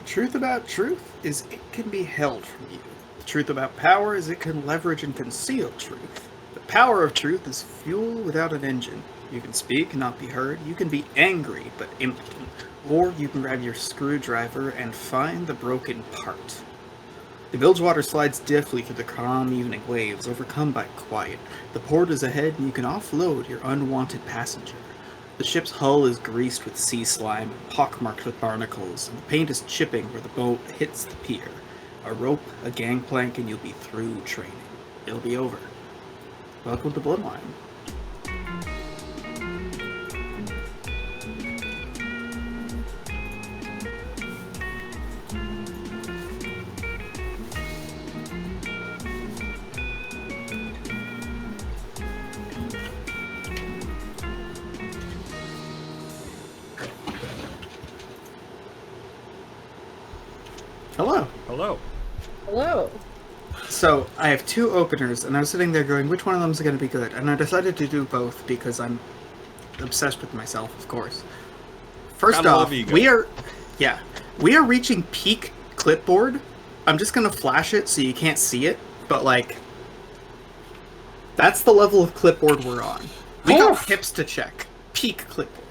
Truth about truth is it can be held from you. The truth about power is it can leverage and conceal truth. The power of truth is fuel without an engine. You can speak and not be heard. You can be angry but impotent. Or you can grab your screwdriver and find the broken part. The bilgewater slides deftly through the calm evening waves, overcome by quiet. The port is ahead and you can offload your unwanted passenger. The ship's hull is greased with sea slime, pockmarked with barnacles, and the paint is chipping where the boat hits the pier. A rope, a gangplank, and you'll be through training. It'll be over. Welcome to Bloodwine. Hello. Hello. Hello. So, I have two openers, and I was sitting there going, which one of them is going to be good? And I decided to do both because I'm obsessed with myself, of course. First off, we are reaching peak clipboard. I'm just going to flash it so you can't see it, but like, that's the level of clipboard we're on. We got hips to check. Peak clipboard.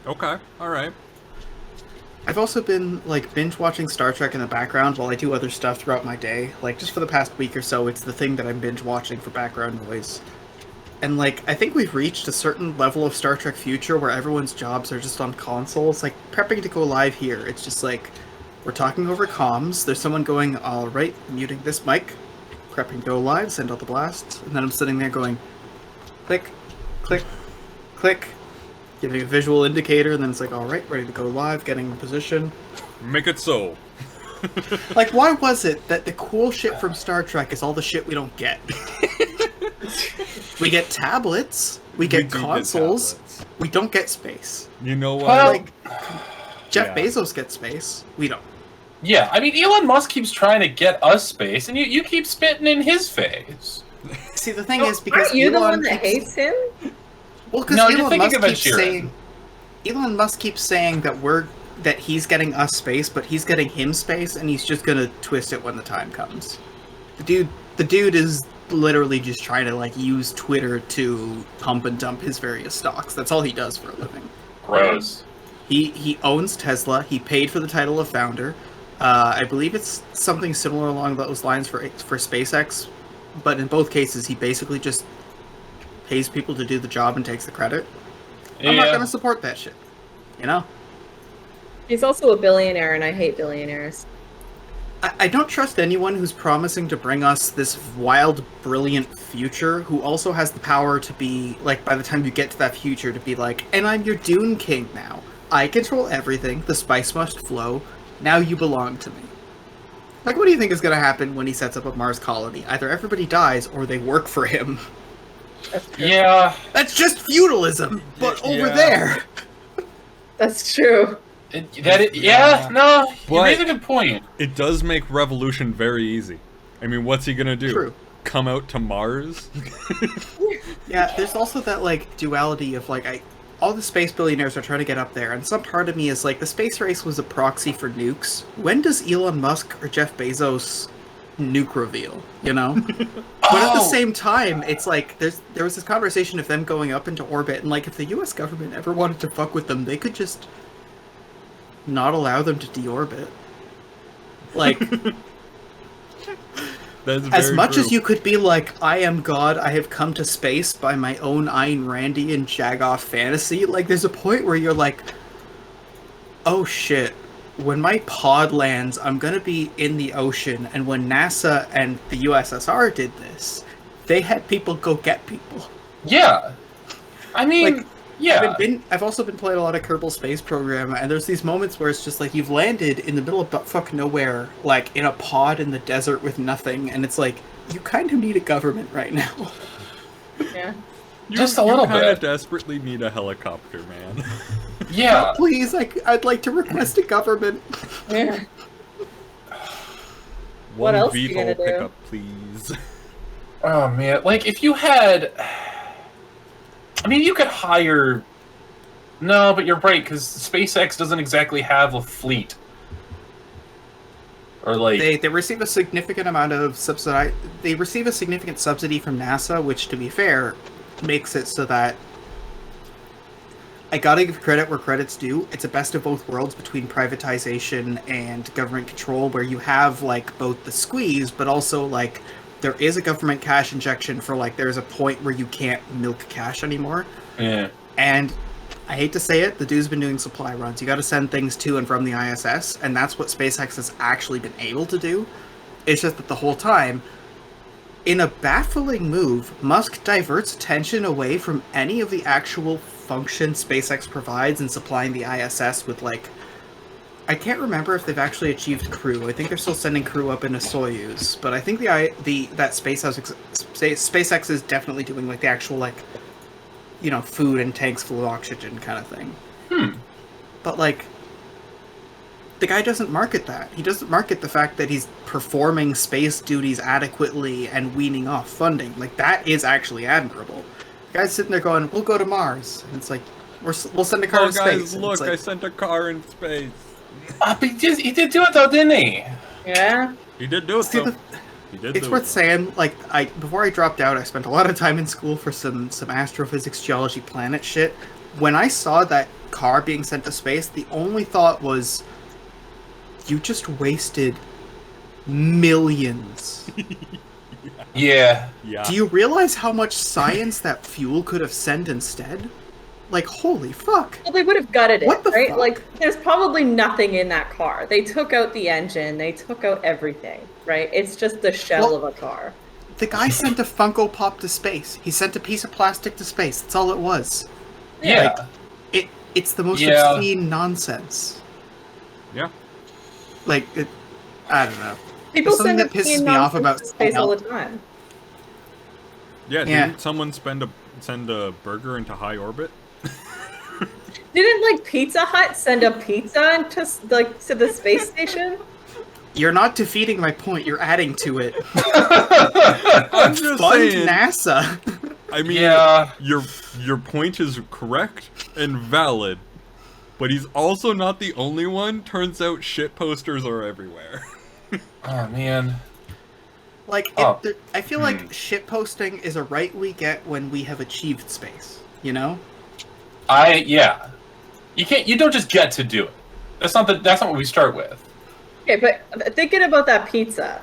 Okay, alright. I've also been, like, binge-watching Star Trek in the background while I do other stuff throughout my day. Like, just for the past week or so, it's the thing that I'm binge-watching for background noise. And, like, I think we've reached a certain level of Star Trek Future where everyone's jobs are just on consoles. Like, prepping to go live here, it's just like, we're talking over comms, there's someone going, alright, muting this mic, prepping to go live, send out the blasts, and then I'm sitting there going, click, click, click, giving a visual indicator, and then it's like, alright, ready to go live, getting in position. Make it so. Like, why was it that the cool shit from Star Trek is all the shit we don't get? We get tablets, we get consoles, we don't get space. You know what? Well, Like, Jeff Bezos gets space, we don't. Yeah, I mean, Elon Musk keeps trying to get us space, and you keep spitting in his face. See, the thing is, because aren't you the Elon one that hates him? Well, because No, you're Elon thinking Musk of Ed keeps Sheeran. saying, Elon Musk keeps saying that he's getting us space, but he's getting him space, and he's just gonna twist it when the time comes. The dude is literally just trying to, like, use Twitter to pump and dump his various stocks. That's all he does for a living. Gross. He owns Tesla. He paid for the title of founder. I believe it's something similar along those lines for SpaceX, but in both cases, he basically just pays people to do the job and takes the credit. Yeah. I'm not going to support that shit. You know? He's also a billionaire, and I hate billionaires. I don't trust anyone who's promising to bring us this wild, brilliant future who also has the power to be, like, by the time you get to that future, to be like, and I'm your Dune King now. I control everything. The spice must flow. Now you belong to me. Like, what do you think is going to happen when he sets up a Mars colony? Either everybody dies or they work for him. That's true. Yeah. That's just feudalism, but over there. That's true. No, you raise a good point. It does make revolution very easy. I mean, what's he gonna do? True. Come out to Mars? Yeah, there's also that, like, duality of, like, all the space billionaires are trying to get up there, and some part of me is like, the space race was a proxy for nukes. When does Elon Musk or Jeff Bezos nuke reveal, you know? But at the same time, it's like, there was this conversation of them going up into orbit, and like, if the US government ever wanted to fuck with them, they could just not allow them to deorbit. Like, as much true. as you could be like, I am God, I have come to space by my own Ayn Randian Jagoff fantasy, like, there's a point where you're like, oh shit, when my pod lands, I'm gonna be in the ocean, and when NASA and the USSR did this, they had people go get people. Yeah. I mean, Like, yeah. I've also been playing a lot of Kerbal Space Program, and there's these moments where it's just like, you've landed in the middle of buttfuck nowhere, like, in a pod in the desert with nothing, and it's like, you kind of need a government right now. Yeah. Just a little You kind of bit. desperately need a helicopter, man. Yeah. Please, I'd like to request a government. Yeah. One else are you VTOL gonna do? pickup, please. Oh man, like if you had, I mean, you could hire. No, but you're right because SpaceX doesn't exactly have a fleet. Or like They receive a significant amount of subsidy. They receive a significant subsidy from NASA, which, to be fair, makes it so that I gotta give credit where credit's due. It's a best of both worlds between privatization and government control, where you have like both the squeeze, but also like there is a government cash injection for like there's a point where you can't milk cash anymore. yeah. And I hate to say it, the dude's been doing supply runs. You got to send things to and from the ISS, and that's what SpaceX has actually been able to do. It's just that the whole time, in a baffling move, Musk diverts attention away from any of the actual function SpaceX provides in supplying the ISS with, like, I can't remember if they've actually achieved crew. I think they're still sending crew up in a Soyuz, but I think that SpaceX is definitely doing like the actual like, you know, food and tanks full of oxygen kind of thing. But like, the guy doesn't market that. He doesn't market the fact that he's performing space duties adequately and weaning off funding. Like, that is actually admirable. The guy's sitting there going, "We'll go to Mars," and it's like, "We'll send a car Oh, to guys, space." And look! it's like, I sent a car in space. But he did do it though, didn't he? Yeah. He did do it. See, Though. He did. it's do worth it. saying, like, before I dropped out, I spent a lot of time in school for some astrophysics, geology, planet shit. When I saw that car being sent to space, the only thought was, you just wasted millions. Yeah. Yeah. Do you realize how much science that fuel could have sent instead? Like, holy fuck. Well, they would have gutted it, What the right? fuck? Like, there's probably nothing in that car. They took out the engine. They took out everything, right? It's just the shell Well- of a car. The guy sent a Funko Pop to space. He sent a piece of plastic to space. That's all it was. Yeah. It's the most Yeah. obscene nonsense. Yeah. Like, I don't know. People something send that pisses obscene me off nonsense about to space all something the time. Yeah. Yeah. Didn't someone send a burger into high orbit? Didn't like Pizza Hut send a pizza into to the space station? You're not defeating my point. You're adding to it. I'm just Fund saying. NASA. I mean, Yeah. your point is correct and valid, but he's also not the only one. Turns out shit posters are everywhere. Oh man. Like, Oh. I feel like shitposting is a right we get when we have achieved space. You know? Yeah. You don't just get to do it. That's not what we start with. Okay, but thinking about that pizza,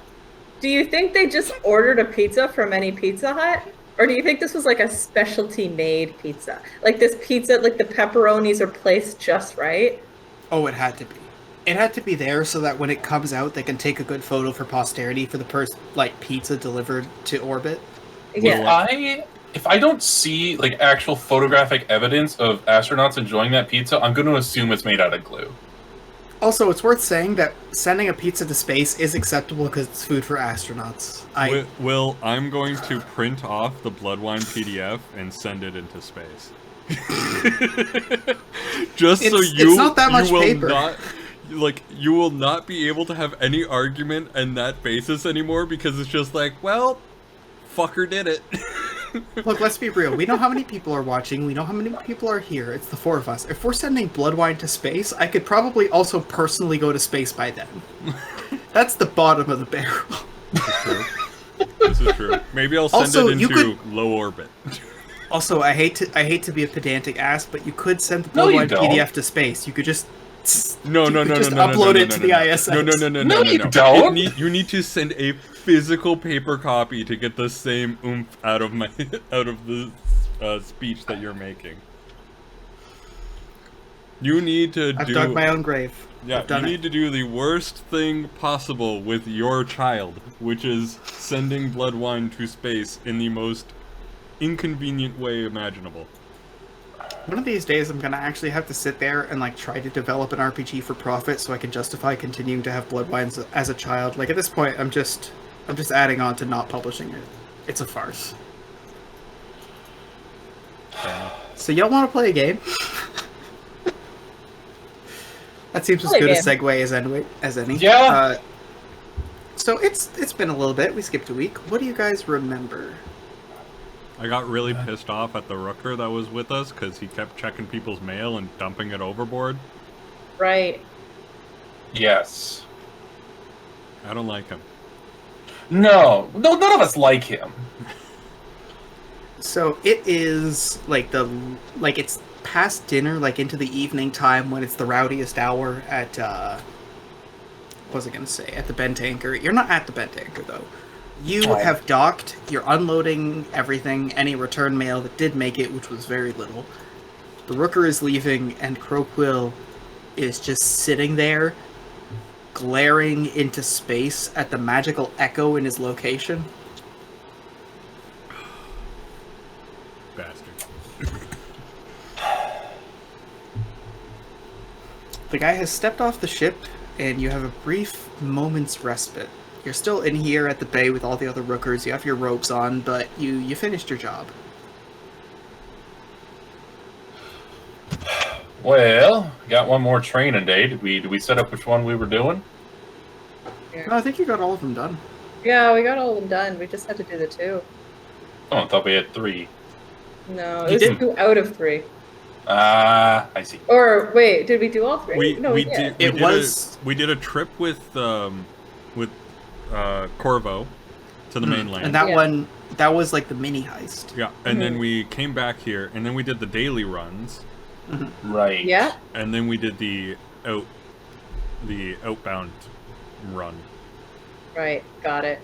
do you think they just ordered a pizza from any Pizza Hut? Or do you think this was like a specialty made pizza? Like this pizza, like the pepperonis are placed just right? Oh, it had to be. It had to be there so that when it comes out, they can take a good photo for posterity for the pizza delivered to orbit. Yeah. If I don't see like actual photographic evidence of astronauts enjoying that pizza, I'm going to assume it's made out of glue. Also, it's worth saying that sending a pizza to space is acceptable because it's food for astronauts. Will, I'm going to print off the Bloodwine PDF and send it into space. Just so It's not that much will paper. not, like, you will not be able to have any argument on that basis anymore because it's just like, well, fucker did it. Look, let's be real. We know how many people are watching. We know how many people are here. It's the four of us. If we're sending Bloodwine to space, I could probably also personally go to space by then. That's the bottom of the barrel. This is true. This is true. Maybe I'll send Also, it you into low orbit. Also, I hate to be a pedantic ass, but you could send the No, you Bloodwine don't. PDF to space. You could just No, just no, upload no, it no, to no, the no. ISS. No, you don't. You need to send a physical paper copy to get the same oomph out of the speech that you're making. You need to I've dug my own grave. Yeah, I've done you it. need to do the worst thing possible with your child, which is sending Bloodwine to space in the most inconvenient way imaginable. One of these days, I'm gonna actually have to sit there and like try to develop an RPG for profit, so I can justify continuing to have Bloodwines as a child. Like at this point, I'm just adding on to not publishing it. It's a farce. So y'all want to play a game? That seems as Play a good a game. segue as any. Yeah. So it's been a little bit. We skipped a week. What do you guys remember? I got really pissed off at the rooker that was with us because he kept checking people's mail and dumping it overboard. Right. Yes. I don't like him. No, none of us like him. So it is like it's past dinner, like into the evening time when it's the rowdiest hour at what was I gonna say? At the bent anchor. You're not at the bent anchor though. You Right. have docked, you're unloading everything, any return mail that did make it, which was very little. The Rooker is leaving, and Croquill is just sitting there, glaring into space at the magical echo in his location. Bastard. The guy has stepped off the ship, and you have a brief moment's respite. You're still in here at the bay with all the other Rookers, you have your robes on, but you finished your job. Well, got one more training day. Did we set up which one we were doing? No, I think you got all of them done. Yeah, we got all of them done. We just had to do the 2. Oh, I thought we had 3. No, You it was did? 2 out of 3. Ah, I see. Or wait, did we do all 3? We did. we did a trip with Corvo to the mainland. And that Yeah. one, that was like the mini heist. Yeah, and then we came back here, and then we did the daily runs, Right. Yeah. and then we did the outbound run. Right. Got it.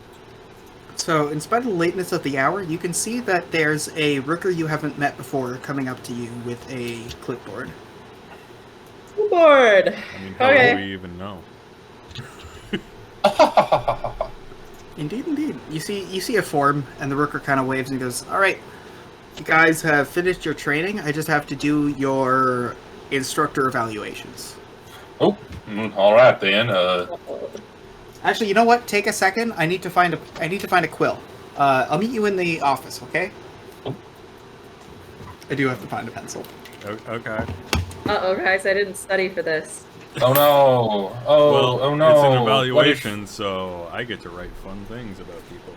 So, in spite of the lateness of the hour, you can see that there's a Rooker you haven't met before coming up to you with a clipboard. Board. I mean, how Okay. do we even know? Indeed, indeed. You see a form, and the Rooker kind of waves and goes, "All right, you guys have finished your training. I just have to do your instructor evaluations." Oh, all right then. Actually, you know what? Take a second. I need to find a quill. I'll meet you in the office, okay? Oh. I do have to find a pencil. Okay. Uh-oh, guys, I didn't study for this. Oh no! Oh no! It's an evaluation, so I get to write fun things about people.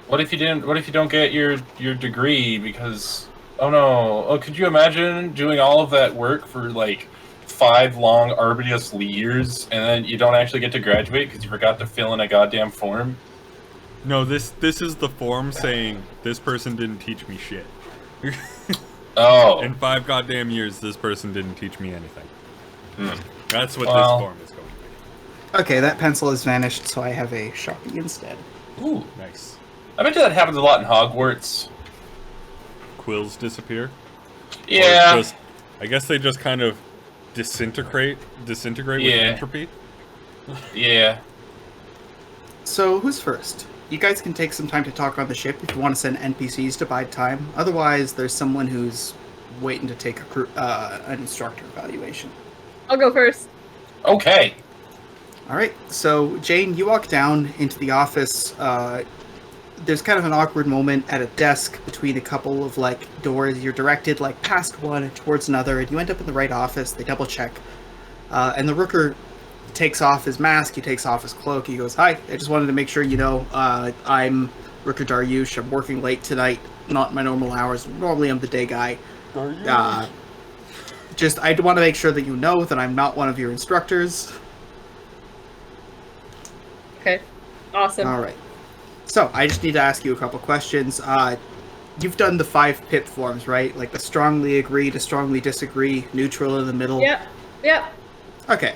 What if you don't get your degree because? Oh no! Oh, could you imagine doing all of that work for like 5 long, arduous years, and then you don't actually get to graduate because you forgot to fill in a goddamn form? No, this is the form saying this person didn't teach me shit. Oh. In 5 goddamn years, this person didn't teach me anything. Hmm. That's what Well. this form is going to be. Okay, that pencil has vanished, so I have a Sharpie instead. Ooh. Nice. I bet you that happens a lot in Hogwarts. Quills disappear. Or Yeah. I guess they just kind of disintegrate with Yeah. entropy. Yeah. So, who's first? You guys can take some time to talk on the ship if you want to send NPCs to bide time. Otherwise, there's someone who's waiting to take an instructor evaluation. I'll go first. Okay. All right, so Jane, you walk down into the office. There's kind of an awkward moment at a desk between a couple of like doors. You're directed like past one and towards another, and you end up in the right office. They double check, and the Rooker takes off his mask. He takes off his cloak. He goes, "Hi, I just wanted to make sure you know I'm Rooker Daryush. I'm working late tonight, not my normal hours. Normally I'm the day guy. Just I want to make sure that you know that I'm not one of your instructors." Okay. Awesome. All right. So, I just need to ask you a couple questions. You've done the 5 PIP forms, right? Like the strongly agree to strongly disagree, neutral in the middle. Yep. Yep. Okay.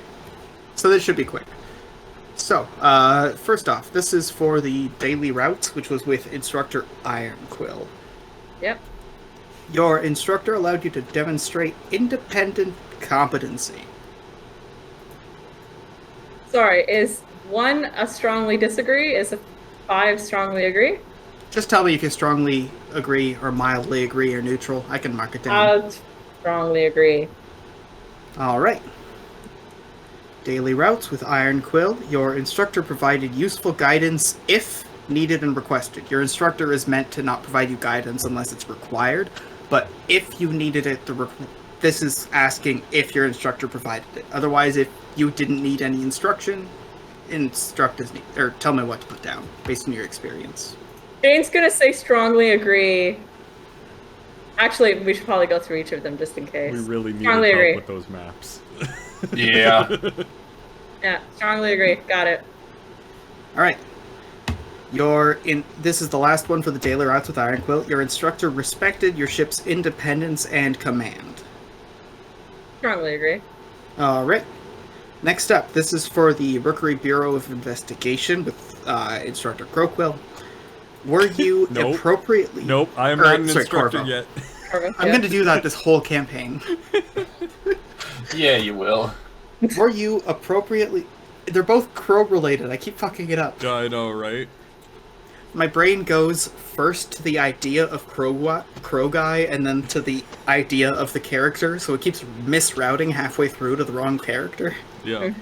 So this should be quick. So, first off, this is for the daily routes, which was with instructor Ironquill. Yep. Your instructor allowed you to demonstrate independent competency. Sorry, is 1 a strongly disagree? Is a 5 strongly agree? Just tell me if you strongly agree or mildly agree or neutral. I can mark it down. I'll strongly agree. All right. Daily routes with Ironquill. Your instructor provided useful guidance if needed and requested. Your instructor is meant to not provide you guidance unless it's required, but if you needed it, this is asking if your instructor provided it. Otherwise, if you didn't need any instruction, instruct as need, or tell me what to put down based on your experience. Jane's gonna say strongly agree. Actually, we should probably go through each of them just in case. We really need Strongly help agree. with those maps. Yeah. Yeah, strongly agree. Got it. All right. This is the last one for the daily routes with Ironquill. Your instructor respected your ship's independence and command. Strongly agree. All right. Next up, this is for the Rookery Bureau of Investigation with Instructor Croquill. Were you Nope. appropriately... Nope, I am or, not an sorry, instructor Corvo. yet. I'm going to do that this whole campaign. Yeah, you will. Were you appropriately... They're both crow-related. I keep fucking it up. I know, right? My brain goes first to the idea of Crow Guy and then to the idea of the character, so it keeps misrouting halfway through to the wrong character. Yeah.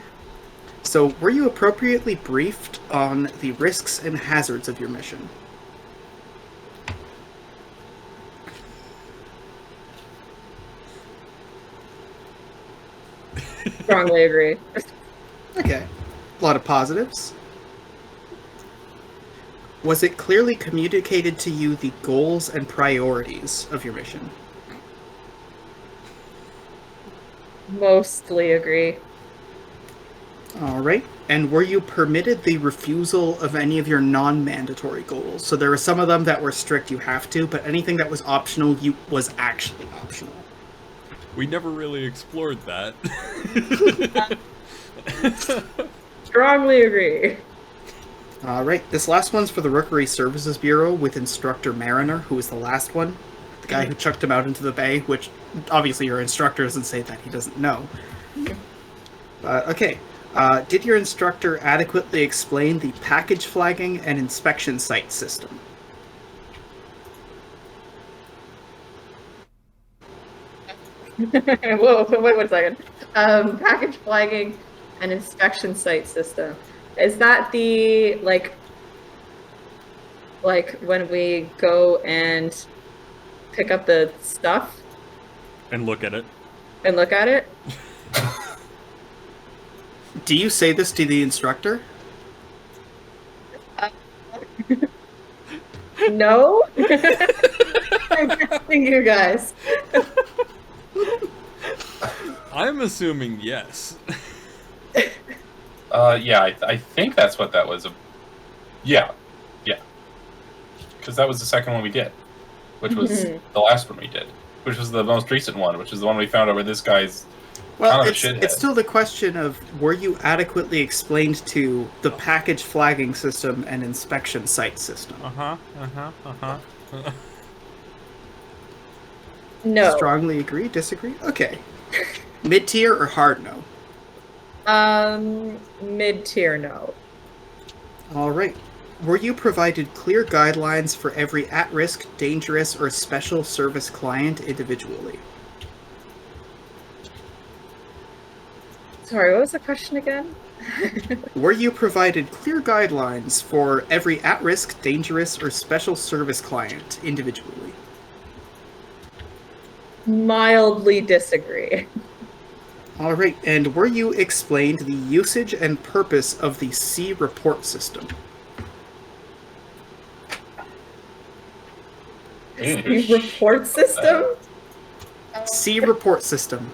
So, were you appropriately briefed on the risks and hazards of your mission? Strongly agree. Okay. A lot of positives. Was it clearly communicated to you the goals and priorities of your mission? Mostly agree. Alright. And were you permitted the refusal of any of your non-mandatory goals? So there were some of them that were strict, you have to, but anything that was optional, was actually optional. We never really explored that. Strongly agree. Alright, this last one's for the Rookery Services Bureau with Instructor Mariner, who was the last one. The guy who chucked him out into the bay, which obviously your instructor doesn't say that, he doesn't know. Okay. Did your instructor adequately explain the package flagging and inspection site system? Whoa, wait 1 second. Package flagging and inspection site system. Is that the, like when we go and pick up the stuff And look at it. and look at it? Do you say this to the instructor? No? I'm asking you guys. I'm assuming yes. Yeah, I think that's what that was. Yeah. Because that was the second one we did, which was the last one we did, which was the most recent one, which is the one we found out where this guy's Well, kind of a it's shithead. still the question of, were you adequately explained to the package flagging system and inspection site system? No. Strongly agree, disagree? Okay. Mid-tier or hard no? Mid-tier no. Alright. Were you provided clear guidelines for every at-risk, dangerous, or special service client individually? Sorry, what was the question again? Were you provided clear guidelines for every at-risk, dangerous, or special service client individually? Mildly disagree. Alright, and were you explained the usage and purpose of the C report system? Report system? C report system.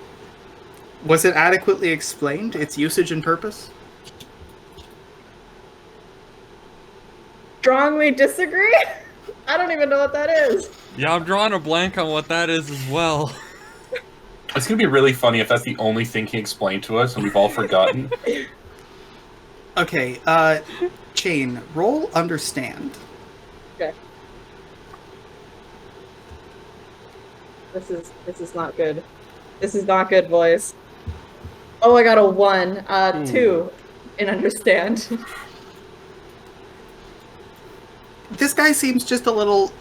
Was it adequately explained, its usage and purpose? Strongly disagree? I don't even know what that is. Yeah, I'm drawing a blank on what that is as well. It's gonna be really funny if that's the only thing he explained to us and we've all forgotten. Okay, Chain, roll understand. Okay. This is not good. This is not good, boys. Oh, I got a 1. 2 in understand. This guy seems just a little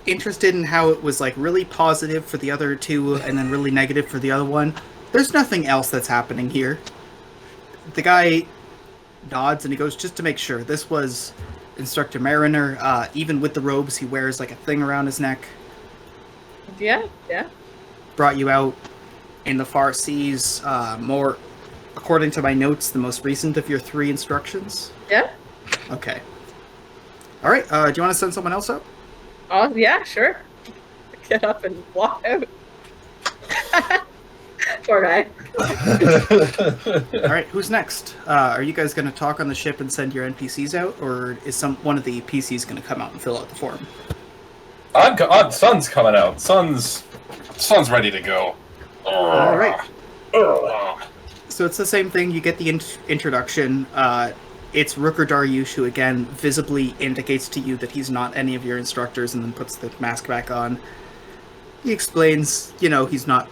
interested in how it was like really positive for the other two and then really negative for the other one. There's nothing else that's happening here. The guy nods and he goes, just to make sure, this was Instructor Mariner. Even with the robes, he wears like a thing around his neck. Yeah. Brought you out in the far seas. More, according to my notes, the most recent of your 3 instructions. Yeah? Okay. All right. Do you want to send someone else out? Oh, yeah, sure. Get up and walk out. Poor guy. All right, who's next? Are you guys going to talk on the ship and send your NPCs out, or is one of the PCs going to come out and fill out the form? Sun's coming out. Sun's ready to go. All right. So it's the same thing. You get the introduction. It's Rooker Daryush, who again visibly indicates to you that he's not any of your instructors, and then puts the mask back on. He explains, he's not...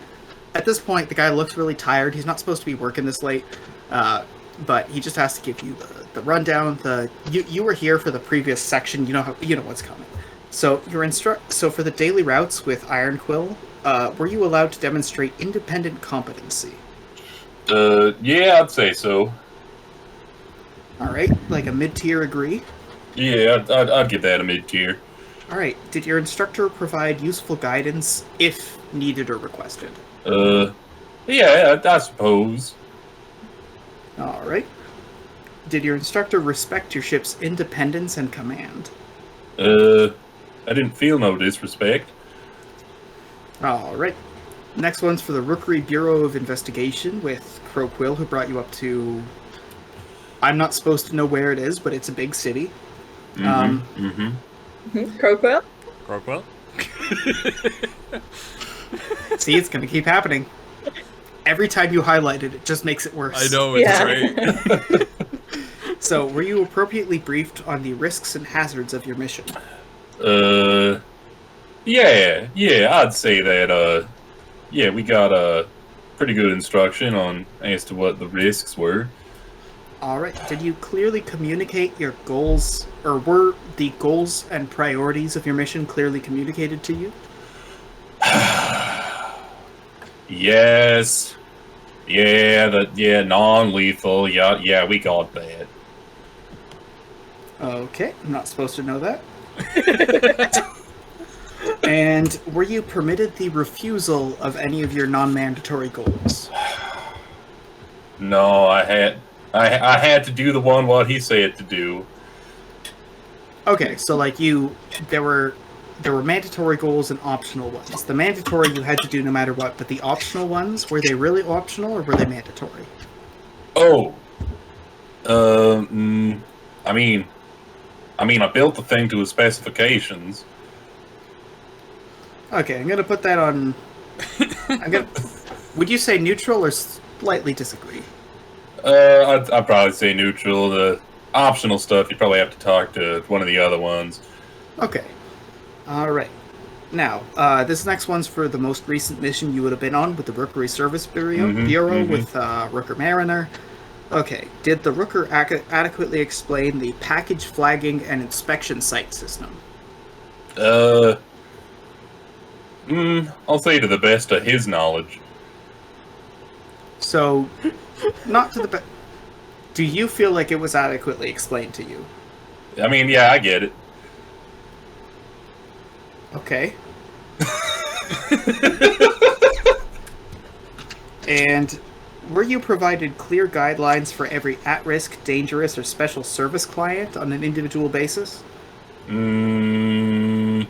At this point, the guy looks really tired. He's not supposed to be working this late, but he just has to give you the rundown. You were here for the previous section. You know what's coming. So So for the daily routes with Iron Quill, were you allowed to demonstrate independent competency? Yeah, I'd say so. All right, like a mid-tier agree? Yeah, I'd give that a mid-tier. All right, did your instructor provide useful guidance if needed or requested? Yeah, I suppose. All right. Did your instructor respect your ship's independence and command? I didn't feel no disrespect. All right. Next one's for the Rookery Bureau of Investigation with Crow Quill, who brought you up to... I'm not supposed to know where it is, but it's a big city. Crowquill? Crockwell? See, it's going to keep happening. Every time you highlight it, it just makes it worse. I know, it's great. So, were you appropriately briefed on the risks and hazards of your mission? Yeah, I'd say that, yeah, we got a pretty good instruction as to what the risks were. Alright, did you clearly communicate your goals, or were the goals and priorities of your mission clearly communicated to you? Yes. Yeah, non-lethal, yeah, we got that. Okay, I'm not supposed to know that. And were you permitted the refusal of any of your non-mandatory goals? No, I had to do the one what he said to do. Okay, so like there were mandatory goals and optional ones. The mandatory you had to do no matter what, but the optional ones, were they really optional or were they mandatory? Oh. I mean, I built the thing to its specifications. Okay, I'm gonna put that on... Would you say neutral or slightly disagree? I'd probably say neutral. The optional stuff, you probably have to talk to one of the other ones. Okay. Alright. Now, this next one's for the most recent mission you would have been on with the Rookery Service Bureau with Rooker Mariner. Okay. Did the Rooker adequately explain the package flagging and inspection site system? I'll say to the best of his knowledge. So, not to the best... Do you feel like it was adequately explained to you? I mean, yeah, I get it. Okay. And were you provided clear guidelines for every at-risk, dangerous, or special service client on an individual basis? The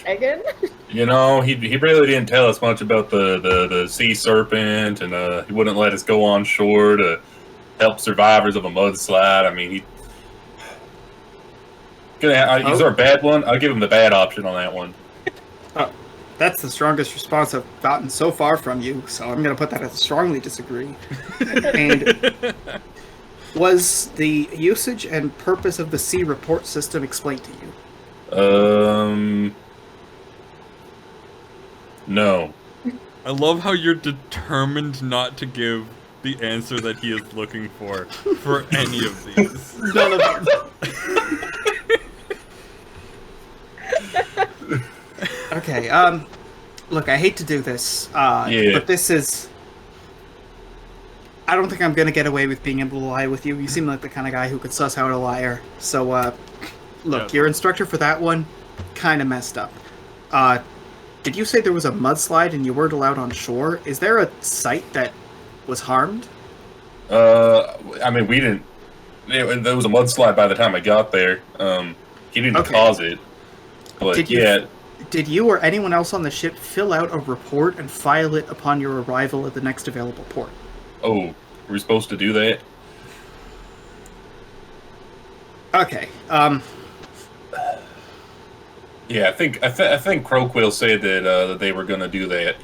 dragon? You know, he really didn't tell us much about the sea serpent, and he wouldn't let us go on shore to help survivors of a mudslide. I mean, he's our bad one. I'll give him the bad option on that one. Oh, that's the strongest response I've gotten so far from you, so I'm going to put that as strongly disagree. And was the usage and purpose of the sea report system explained to you? No. I love how you're determined not to give the answer that he is looking for any of these. None of them. Okay, look, I hate to do this, but this is... I don't think I'm going to get away with being able to lie with you. You seem like the kind of guy who could suss out a liar. So, look, your instructor for that one kind of messed up. Did you say there was a mudslide and you weren't allowed on shore? Is there a site that was harmed? I mean, we didn't... There was a mudslide by the time I got there. He didn't cause it. But, Did you or anyone else on the ship fill out a report and file it upon your arrival at the next available port? Oh, we're supposed to do that? Okay. Yeah, I think Croquill said that they were gonna do that.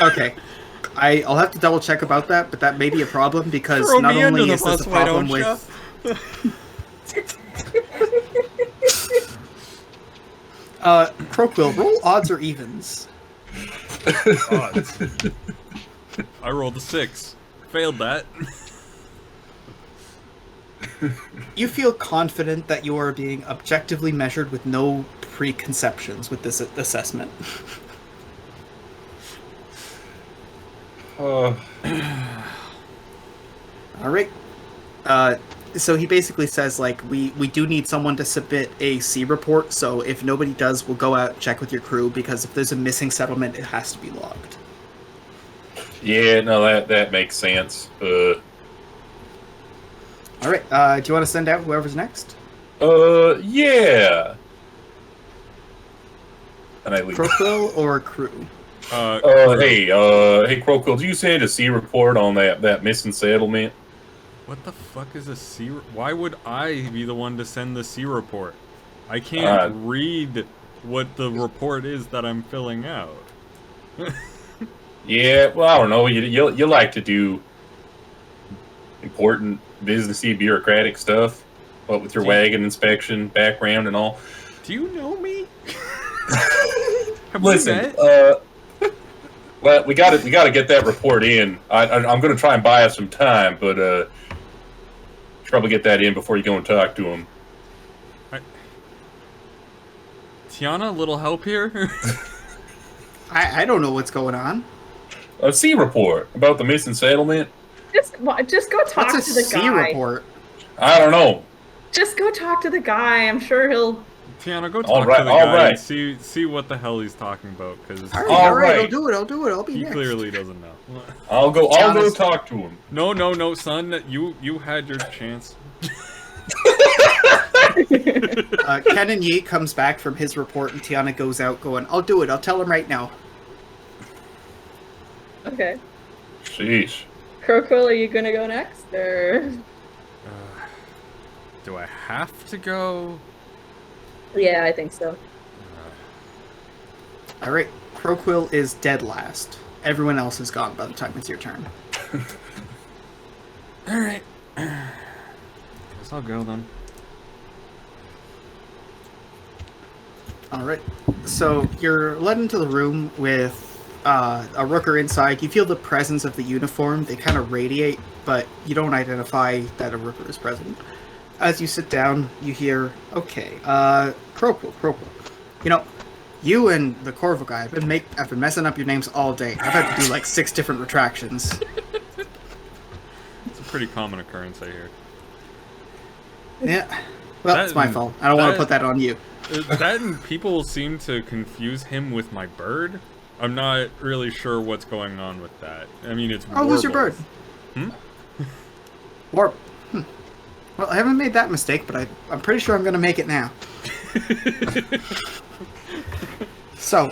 Okay. I'll have to double check about that, but that may be a problem because Throw not me under only the is this bus, a why problem don't ya? with Croquill, roll odds or evens. Odds. I rolled a 6. Failed that. You feel confident that you are being objectively measured with no preconceptions with this assessment. All right. So he basically says, like, we do need someone to submit a C report, so if nobody does, we'll go out and check with your crew, because if there's a missing settlement, it has to be logged. Yeah, no, that makes sense. All right. Do you want to send out whoever's next? Yeah. And I leave. Croquill or crew? Hey, Croquill, do you send a C report on that missing settlement? What the fuck is a C? Why would I be the one to send the C report? I can't read what the report is that I'm filling out. Yeah, well, I don't know. You like to do important businessy bureaucratic stuff, what with your wagon inspection background and all. Do you know me? Have Listen, we met? well, we got to get that report in. I'm going to try and buy us some time, but should probably get that in before you go and talk to him. Tiana, a little help here? I don't know what's going on. A C report about the missing settlement. Just go talk What's to a the C guy. report? I don't know. Just go talk to the guy. I'm sure he'll. Tiana, go talk to the guy and see what the hell he's talking about, because All right, I'll do it. I'll be he next. Clearly doesn't know. I'll go talk to him. No, son, you had your chance. Ken and Yi comes back from his report, and Tiana goes out going, I'll do it. I'll tell him right now. Okay. Sheesh. Croquill, are you gonna go next, or? Do I have to go? Yeah, I think so. All right, Croquill is dead last. Everyone else is gone by the time it's your turn. All right. Guess I'll go then. All right. So you're led into the room with a rooker inside. You feel the presence of the uniform. They kind of radiate, but you don't identify that a rooker is present. As you sit down, you hear, okay, Croquill. You know, you and the Corvo guy have been messing up your names all day. I've had to do like 6 different retractions. It's a pretty common occurrence, I hear. Yeah. Well, it's my fault. I don't want to put that on you. That and people seem to confuse him with my bird. I'm not really sure what's going on with that. I mean, it's Oh, who's your bird? Hmm? Warp. Well, I haven't made that mistake, but I'm pretty sure I'm going to make it now. So,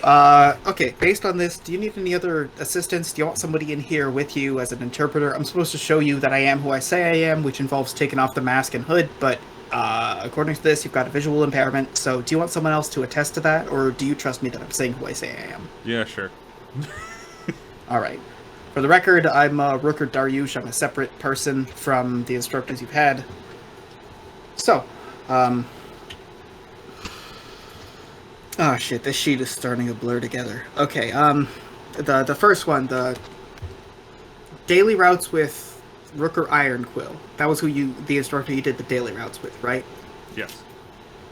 okay, based on this, do you need any other assistance? Do you want somebody in here with you as an interpreter? I'm supposed to show you that I am who I say I am, which involves taking off the mask and hood, but according to this, you've got a visual impairment, so do you want someone else to attest to that, or do you trust me that I'm saying who I say I am? Yeah, sure. Alright. For the record, I'm Rooker Daryush. I'm a separate person from the instructors you've had. So, oh shit, this sheet is starting to blur together. Okay, the first one, the daily routes with Rooker Ironquill. That was the instructor you did the daily routes with, right? Yes.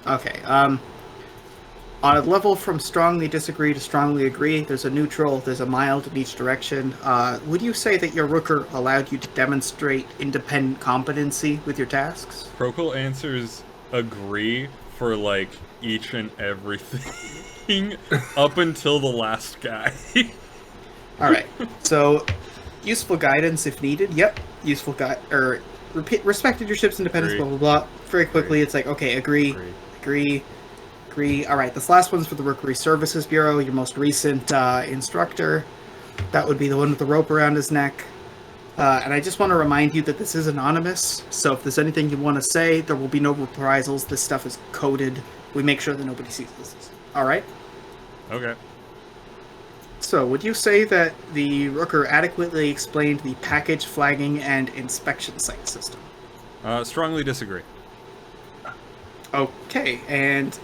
Okay, on a level from strongly disagree to strongly agree, there's a neutral, there's a mild in each direction. Would you say that your Rooker allowed you to demonstrate independent competency with your tasks? Croquill answers agree for, like, each and everything up until the last guy. Alright, so useful guidance if needed. Yep, useful respected your ship's independence, Agree. blah, blah, blah. Very quickly, it's like, okay, agree. Rookery. All right, this last one's for the Rookery Services Bureau, your most recent instructor. That would be the one with the rope around his neck. And I just want to remind you that this is anonymous, so if there's anything you want to say, there will be no reprisals. This stuff is coded. We make sure that nobody sees this. All right? Okay. So, would you say that the Rooker adequately explained the package flagging and inspection site system? Strongly disagree. Okay, and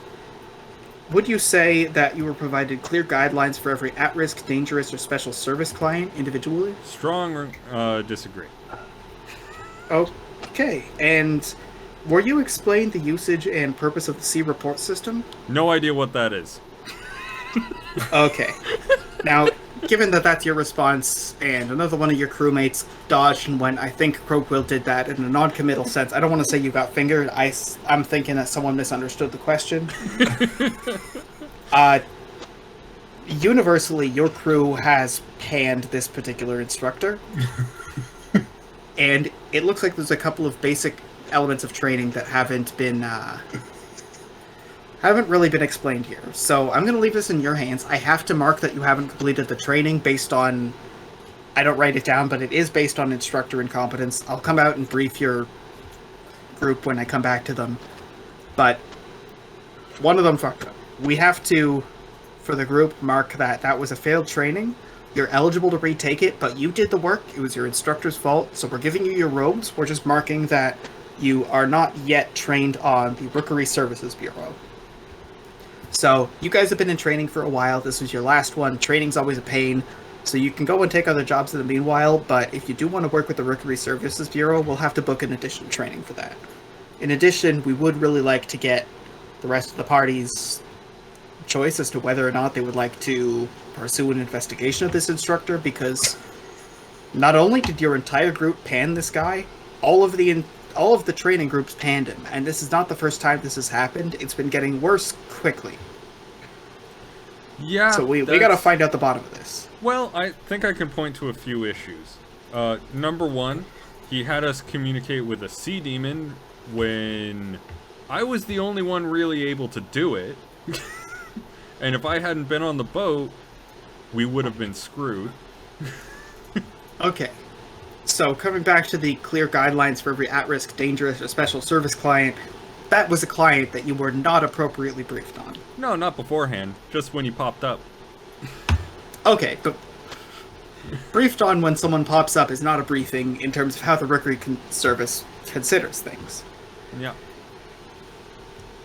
would you say that you were provided clear guidelines for every at-risk, dangerous, or special service client individually? Strong disagree. Okay, and were you explained the usage and purpose of the C report system? No idea what that is. Okay. Now, given that that's your response, and another one of your crewmates dodged and went, I think Croakwill did that in a non-committal sense. I don't want to say you got fingered. I'm thinking that someone misunderstood the question. Universally, your crew has panned this particular instructor. And it looks like there's a couple of basic elements of training that haven't really been explained here. So I'm going to leave this in your hands. I have to mark that you haven't completed the training based on... I don't write it down, but it is based on instructor incompetence. I'll come out and brief your group when I come back to them. But one of them fucked up. We have to, for the group, mark that that was a failed training. You're eligible to retake it, but you did the work. It was your instructor's fault. So we're giving you your robes. We're just marking that you are not yet trained on the Rookery Services Bureau. So, you guys have been in training for a while. This was your last one. Training's always a pain. So you can go and take other jobs in the meanwhile, but if you do want to work with the Rookery Services Bureau, we'll have to book an additional training for that. In addition, we would really like to get the rest of the party's choice as to whether or not they would like to pursue an investigation of this instructor, because not only did your entire group pan this guy, all of the training groups panned him, and this is not the first time this has happened. It's been getting worse quickly. Yeah. So we gotta find out the bottom of this. Well, I think I can point to a few issues. Number one, he had us communicate with a sea demon when I was the only one really able to do it. And if I hadn't been on the boat, we would have been screwed. Okay. So, coming back to the clear guidelines for every at-risk, dangerous, or special service client, that was a client that you were not appropriately briefed on. No, not beforehand. Just when he popped up. Okay, but briefed on when someone pops up is not a briefing in terms of how the Rookery Service considers things. Yeah.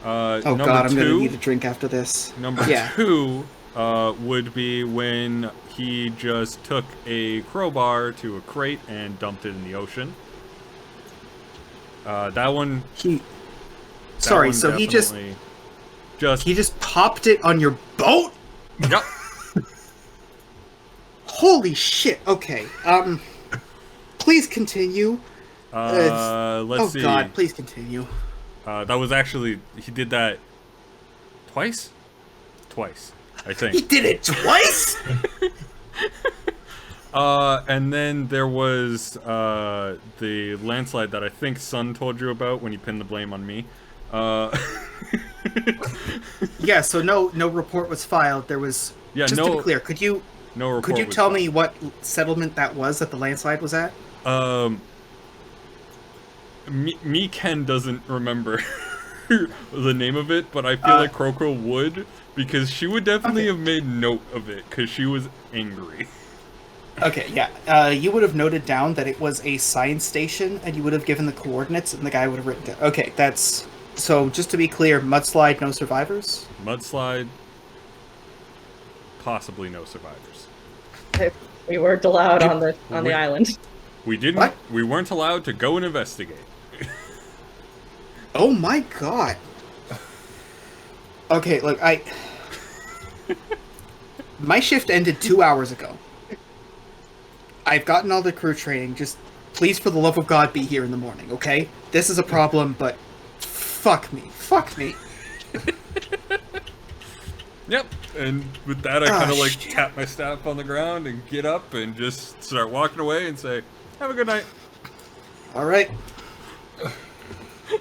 Oh number god, I'm two, gonna need a drink after this. Number two would be when he just took a crowbar to a crate and dumped it in the ocean. That one... Sorry, so he just popped it on your boat? Yep. Holy shit, okay. Please continue. Let's see. Oh god, please continue. That was actually... He did that... Twice? Twice, I think. He did it twice?! And then there was the landslide that I think Sun told you about when he pinned the blame on me. Yeah, so no report was filed. There was... Yeah, just to be clear, could you tell me what settlement that was that the landslide was at? Ken doesn't remember the name of it, but I feel like Kroko would, because she would definitely have made note of it, because she was angry. Okay, yeah. You would have noted down that it was a science station, and you would have given the coordinates, and the guy would have written down. Okay, that's... So, just to be clear, mudslide, no survivors? Mudslide, possibly no survivors. We weren't allowed on the island. We didn't... What? We weren't allowed to go and investigate. Oh my god. Okay, look, my shift ended 2 hours ago. I've gotten all the crew training. Just, please, for the love of God, be here in the morning, okay? This is a problem, but fuck me. Fuck me. Yep, and with that I kind of tap my staff on the ground and get up and just start walking away and say, have a good night. Alright.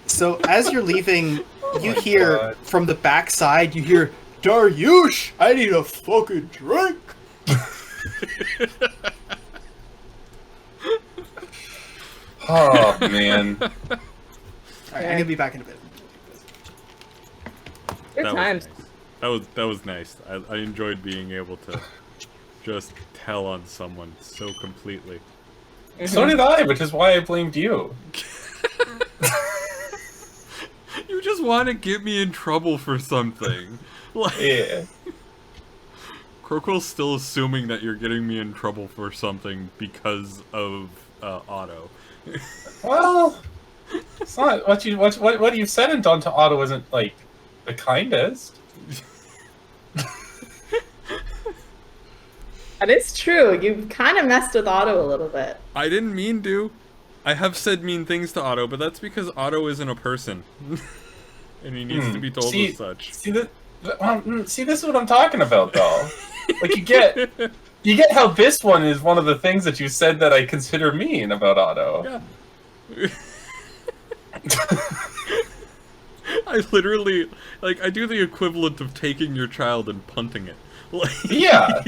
So, as you're leaving you my hear God. from the backside, you hear, Daryush, I need a fucking drink. Oh man. Alright, I'm gonna be back in a bit. Good That times. was nice. That was nice. I enjoyed being able to just tell on someone so completely. So did I, which is why I blamed you. You just want to get me in trouble for something. Like, Yeah. Crowquill's still assuming that you're getting me in trouble for something because of Otto. Well, it's not what you've said and done to Otto isn't like the kindest. That is true. You kind of messed with Otto a little bit. I didn't mean to. I have said mean things to Otto, but that's because Otto isn't a person. And he needs to be told as such. See, this is what I'm talking about, though. Like, you get how this one is one of the things that you said that I consider mean about Otto. Yeah. I literally, like, I do the equivalent of taking your child and punting it. Like, Yeah.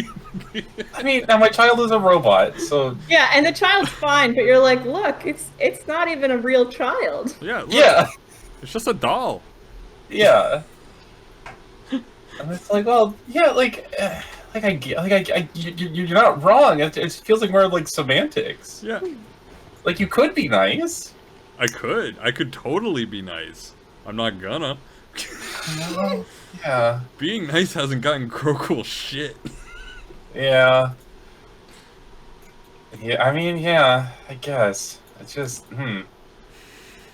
I mean, now my child is a robot, so Yeah, and the child's fine, but you're like, look, it's not even a real child. yeah, look, yeah, it's just a doll. yeah. And it's like, well, yeah, you're not wrong. It feels like more like semantics. Yeah. Like, you could be nice. I could totally be nice. I'm not gonna. Yeah. Being nice hasn't gotten Crowquill shit. Yeah. Yeah, I mean, yeah, I guess. It's just,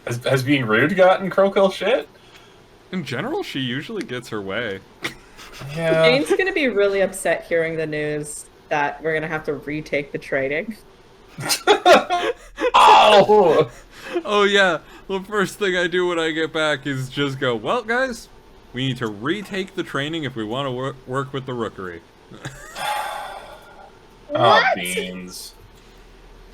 Has being rude gotten Crowquill shit? In general, she usually gets her way. Yeah. Jane's gonna be really upset hearing the news that we're gonna have to retake the training. Oh! Oh yeah, the first thing I do when I get back is just go, well guys, we need to retake the training if we want to work with the Rookery. Oh, beans.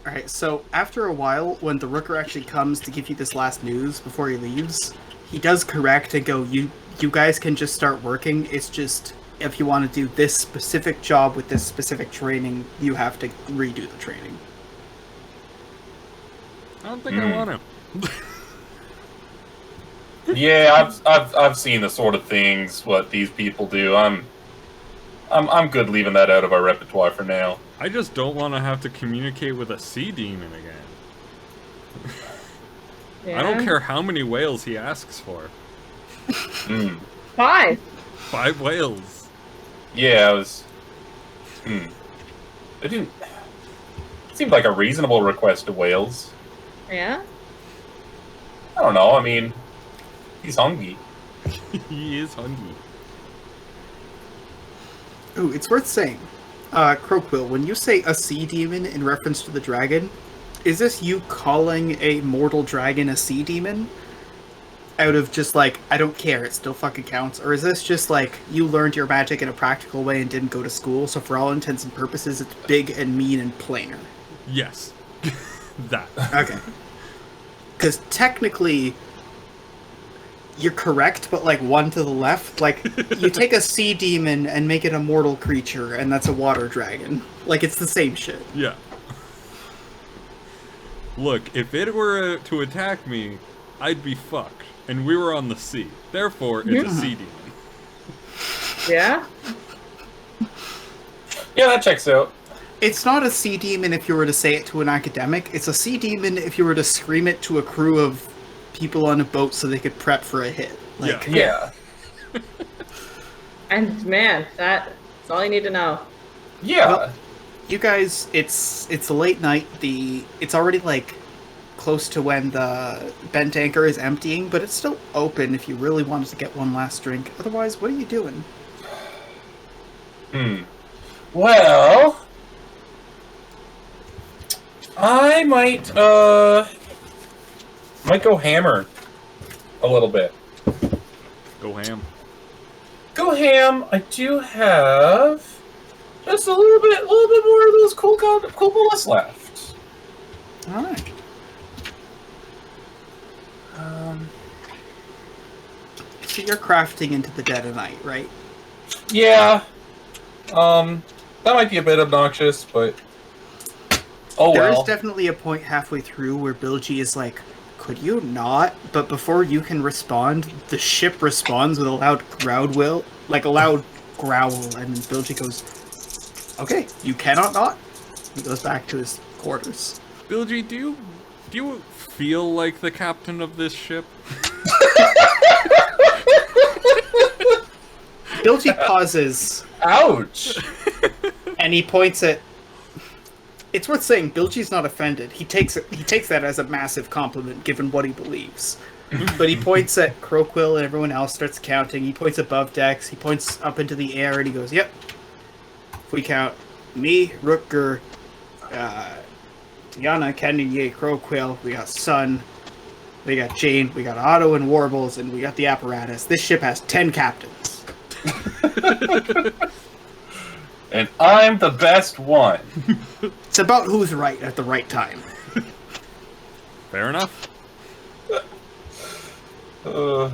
Alright, so after a while, when the Rooker actually comes to give you this last news before he leaves, he does correct and go, you guys can just start working. It's just, if you want to do this specific job with this specific training, you have to redo the training. I don't think I want to. Yeah, I've seen the sort of things what these people do. I'm good leaving that out of our repertoire for now. I just don't want to have to communicate with a sea demon again. Yeah. I don't care how many whales he asks for. 5. 5 whales. Yeah, I was. It didn't. It seemed like a reasonable request to Wales. Yeah? I don't know. I mean, he's hungry. He is hungry. Ooh, it's worth saying, Crowquill, when you say a sea demon in reference to the dragon, is this you calling a mortal dragon a sea demon? Out of just like, I don't care, it still fucking counts? Or is this just like, you learned your magic in a practical way and didn't go to school, so for all intents and purposes, it's big and mean and plainer? Yes. That. Okay. Because technically, you're correct, but like one to the left. Like, you take a sea demon and make it a mortal creature, and that's a water dragon. Like, it's the same shit. Yeah. Look, if it were to attack me, I'd be fucked. And we were on the sea. Therefore, it's a sea demon. Yeah? Yeah, that checks out. It's not a sea demon if you were to say it to an academic. It's a sea demon if you were to scream it to a crew of people on a boat so they could prep for a hit. Like, Yeah. And man, that's all you need to know. Yeah. Well, you guys, it's a late night. It's already like close to when the bent anchor is emptying, but it's still open if you really wanted to get one last drink. Otherwise, what are you doing? Well, I might go hammer a little bit. Go ham. Go ham. I do have just a little bit more of those cool bullets left. All right. So you're crafting into the dead of night, right? Yeah. That might be a bit obnoxious, but oh There well. is definitely a point halfway through where Bilgy is like, could you not? But before you can respond, the ship responds with a loud growl, like a loud growl, and Bilgy goes, okay, you cannot not. He goes back to his quarters. Bilgy, do you feel like the captain of this ship? Bilgy pauses, Ouch. and he points at... It's worth saying, Bilgy's not offended. He takes that as a massive compliment, given what he believes. But he points at Crowquill, and everyone else starts counting. He points above decks, he points up into the air, and he goes, yep. If we count me, Rutger, Diana, Kenyon, Ye, Crowquill, we got Sun, we got Jane, we got Otto and Warbles, and we got the apparatus. This ship has 10 captains. And I'm the best one. It's about who's right at the right time. Fair enough. Alright,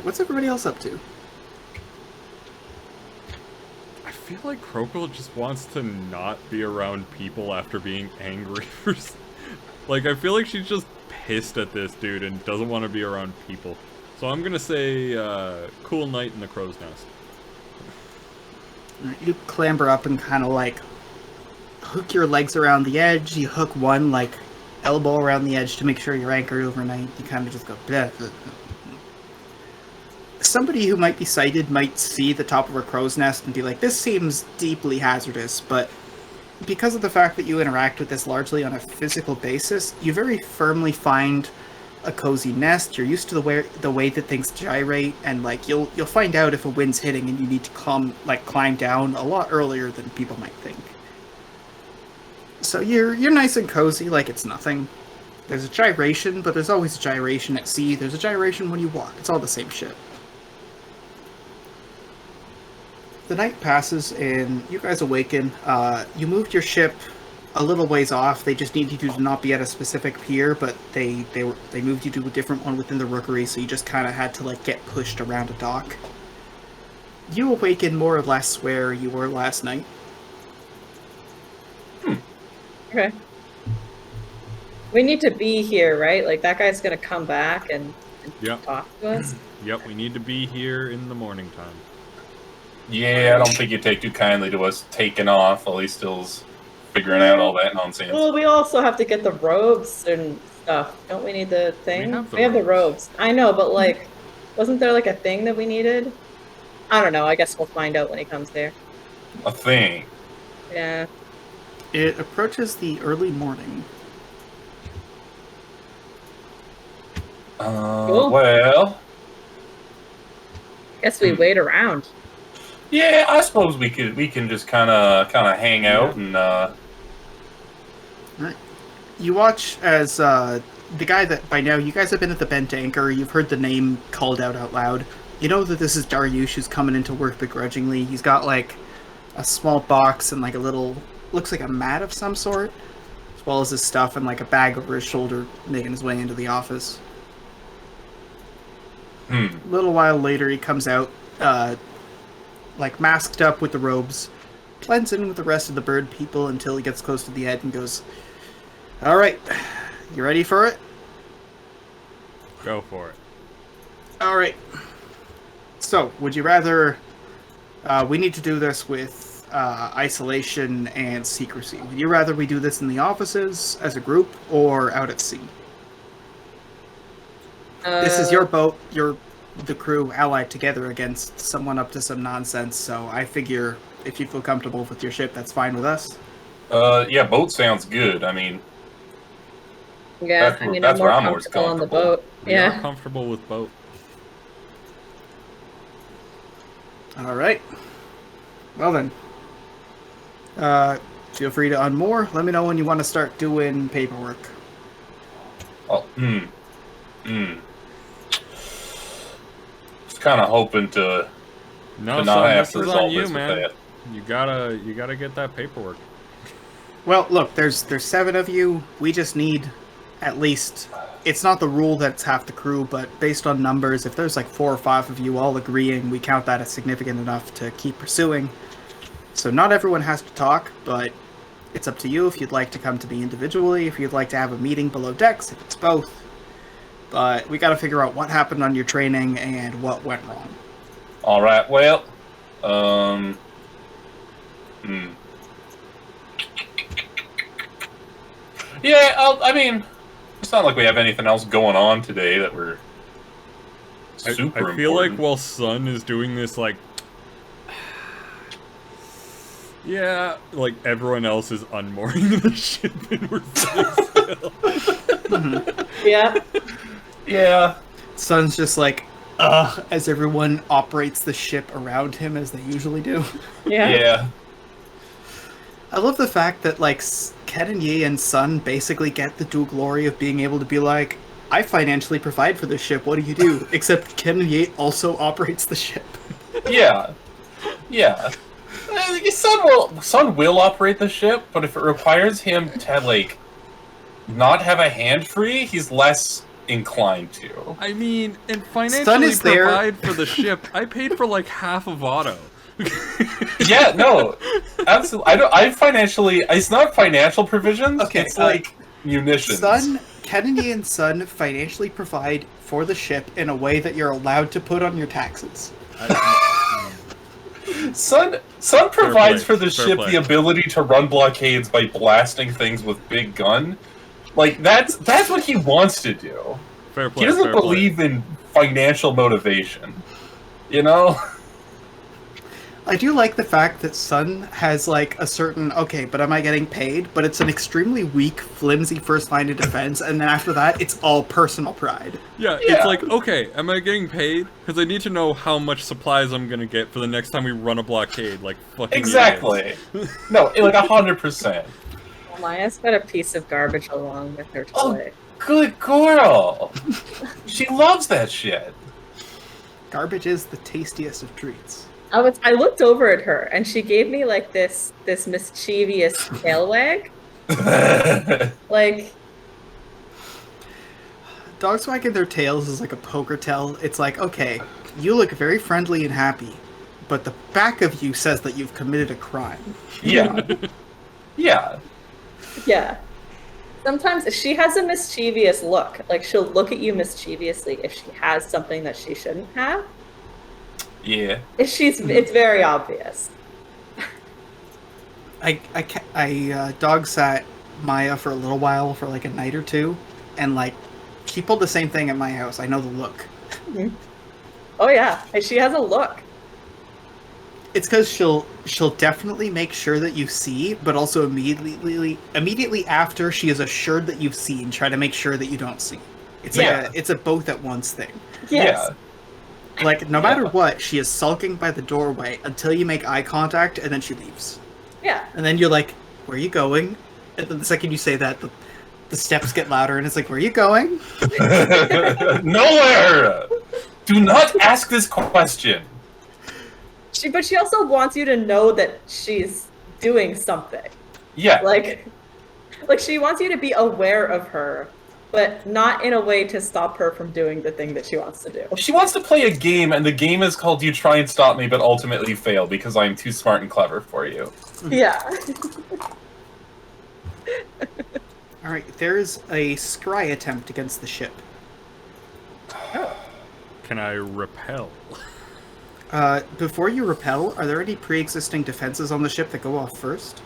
what's everybody else up to? I feel like Crocodile just wants to not be around people after being angry for... Like, I feel like she's just pissed at this dude and doesn't want to be around people. So I'm gonna say, cool night in the crow's nest. You clamber up and kind of like hook your legs around the edge. You hook one like elbow around the edge to make sure you're anchored overnight. You kind of just go bleh, bleh, bleh. Somebody who might be sighted might see the top of a crow's nest and be like, this seems deeply hazardous, but because of the fact that you interact with this largely on a physical basis, you very firmly find a cozy nest. You're used to the way that things gyrate, and like you'll find out if a wind's hitting and you need to climb down a lot earlier than people might think. So you're nice and cozy, like it's nothing. There's a gyration, but there's always a gyration at sea. There's a gyration when you walk. It's all the same shit. The night passes and you guys awaken. You moved your ship a little ways off. They just needed you to not be at a specific pier, but they moved you to a different one within the rookery, so you just kind of had to like get pushed around a dock. You awaken more or less where you were last night. Okay. We need to be here, right? Like that guy's gonna come back and Yep. talk to us. Yep, we need to be here in the morning time. Yeah, I don't think you take too kindly to us taking off while he still's figuring out all that nonsense. Well, we also have to get the robes and stuff. Don't we need the thing? We have the robes. I know, but like, wasn't there like a thing that we needed? I don't know. I guess we'll find out when he comes there. A thing. Yeah. It approaches the early morning. Cool. Well, Guess we wait around. yeah, I suppose we can just kind of hang out and Right. You watch as the guy that by now you guys have been at the bent anchor. You've heard the name called out loud. You know that this is Dariush who's coming into work begrudgingly. He's got like a small box and like a little, looks like a mat of some sort, as well as his stuff and like a bag over his shoulder, making his way into the office. A little while later, he comes out, like masked up with the robes, blends in with the rest of the bird people until he gets close to the head and goes, "All right, you ready for it?" Go for it. All right. So, would you rather? We need to do this with isolation and secrecy. Would you rather we do this in the offices as a group or out at sea? This is your boat. You're the crew allied together against someone up to some nonsense. So I figure if you feel comfortable with your ship, that's fine with us. yeah, boat sounds good. I mean, Yeah, That's I mean, where- I'm that's more where I'm most comfortable on the comfortable. boat. We are Yeah. comfortable with boat. All right. Well then. Feel free to unmoor. Let me know when you want to start doing paperwork. oh, Just kind of hoping to No, not son, have this to is resolve on you, this with man. that. You gotta get that paperwork. Well, look, there's 7 of you. We just need at least it's not the rule that it's half the crew, but based on numbers, if there's like 4 or 5 of you all agreeing, we count that as significant enough to keep pursuing. So not everyone has to talk, but it's up to you if you'd like to come to me individually, if you'd like to have a meeting below decks, if it's both. But we gotta figure out what happened on your training and what went wrong. All right. Well, Yeah, I mean, it's not like we have anything else going on today that we're super I feel important. like while Sun is doing this, like, yeah, like everyone else is unmooring the ship and we're sitting still. Yeah. Yeah. Sun's just like, as everyone operates the ship around him as they usually do. Yeah. Yeah. I love the fact that, like, Ken and Yi and Sun basically get the dual glory of being able to be like, I financially provide for this ship, what do you do? Except Ken and Yi also operates the ship. Yeah. Yeah. Sun will operate the ship, but if it requires him to, like, not have a hand free, he's less inclined to. I mean, and Sun financially is there. provide for the ship. I paid for like half of Otto. Yeah, no, absolutely. I financially, it's not financial provisions. Okay, it's like munitions. Ken and Yi and Sun financially provide for the ship in a way that you're allowed to put on your taxes. Sun provides play, for the fair ship play. the ability to run blockades by blasting things with big gun. Like that's what he wants to do. Fair play. He doesn't fair play. believe in financial motivation. You know? I do like the fact that Sun has, like, a certain, okay, but am I getting paid? But it's an extremely weak, flimsy first line of defense, and then after that, it's all personal pride. Yeah, Yeah. it's like, okay, am I getting paid? Because I need to know how much supplies I'm gonna get for the next time we run a blockade. Like fucking Exactly. No, like 100%. Maya's got a piece of garbage along with her Oh. toy. Good girl. She loves that shit. Garbage is the tastiest of treats. I looked over at her and she gave me like this mischievous tail wag. Like, Dogs wagging their tails is like a poker tell. It's like, okay, you look very friendly and happy, but the back of you says that you've committed a crime. Yeah. Yeah. yeah. Sometimes she has a mischievous look. Like she'll look at you mischievously if she has something that she shouldn't have. Yeah. It's very obvious. I dog sat Maya for a little while, for like a night or two, and like she pulled the same thing at my house. I know the look. Oh yeah, she has a look. It's because she'll definitely make sure that you see, but also immediately after she is assured that you've seen, try to make sure that you don't see. It's like it's a both at once thing. Yes. Yeah. Like no matter what, she is sulking by the doorway until you make eye contact, and then she leaves. Yeah. And then you're like, "Where are you going?" And then the second you say that, the steps get louder, and it's like, "Where are you going?" Nowhere! Do not ask this question. But she also wants you to know that she's doing something. Yeah. Like she wants you to be aware of her, but not in a way to stop her from doing the thing that she wants to do. She wants to play a game, and the game is called You Try and Stop Me, but ultimately fail because I'm too smart and clever for you. Yeah. All right, there's a scry attempt against the ship. Can I repel? Before you repel, are there any pre-existing defenses on the ship that go off first?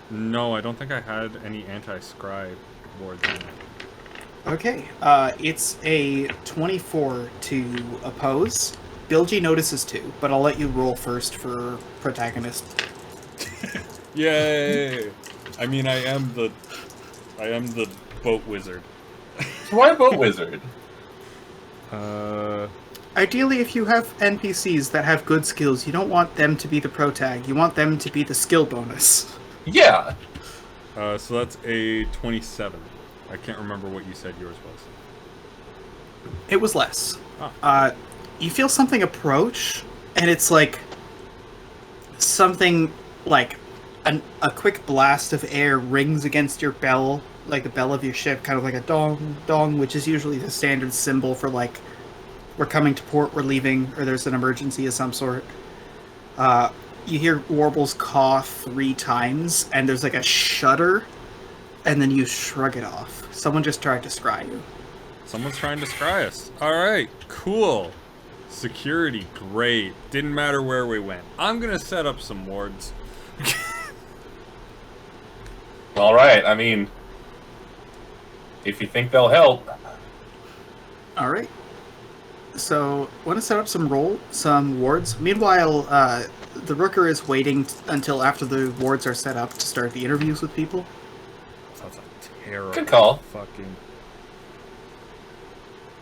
No, I don't think I had any anti-scribe board than that. Okay, it's a 24 to oppose. Bilgy notices too, but I'll let you roll first for protagonist. Yay! I mean, I am the boat wizard. So why a boat wizard? Ideally, if you have NPCs that have good skills, you don't want them to be the protag. You want them to be the skill bonus. Yeah. So that's a 27. I can't remember what you said yours was. It was less. Oh. You feel something approach, and it's like something like a quick blast of air rings against your bell, like the bell of your ship, kind of like a dong dong, which is usually the standard symbol for like we're coming to port, we're leaving, or there's an emergency of some sort. You hear Warbles cough 3 times, and there's like a shudder, and then you shrug it off. Someone just tried to scry you. Someone's trying to scry us. Alright, cool. Security, great. Didn't matter where we went. I'm gonna set up some wards. All right. I mean, if you think they'll help. All right. So, want to set up some wards. Meanwhile, the Rooker is waiting until after the wards are set up to start the interviews with people. That's a terrible Good call. fucking...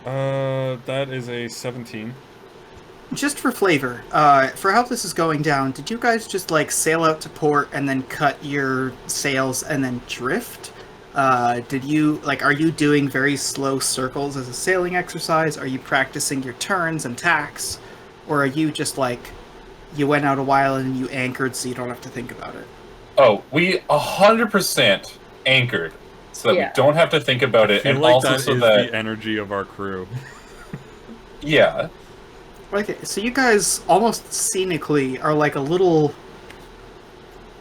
that is a 17. Just for flavor, for how this is going down, did you guys just like sail out to port and then cut your sails and then drift? Did you like? Are you doing very slow circles as a sailing exercise? Are you practicing your turns and tacks, or are you just like you went out a while and you anchored so you don't have to think about it? Oh, we 100% anchored, so that we don't have to think about it, I feel and like also that so is that the energy of our crew. yeah. Okay, so you guys almost scenically are like a little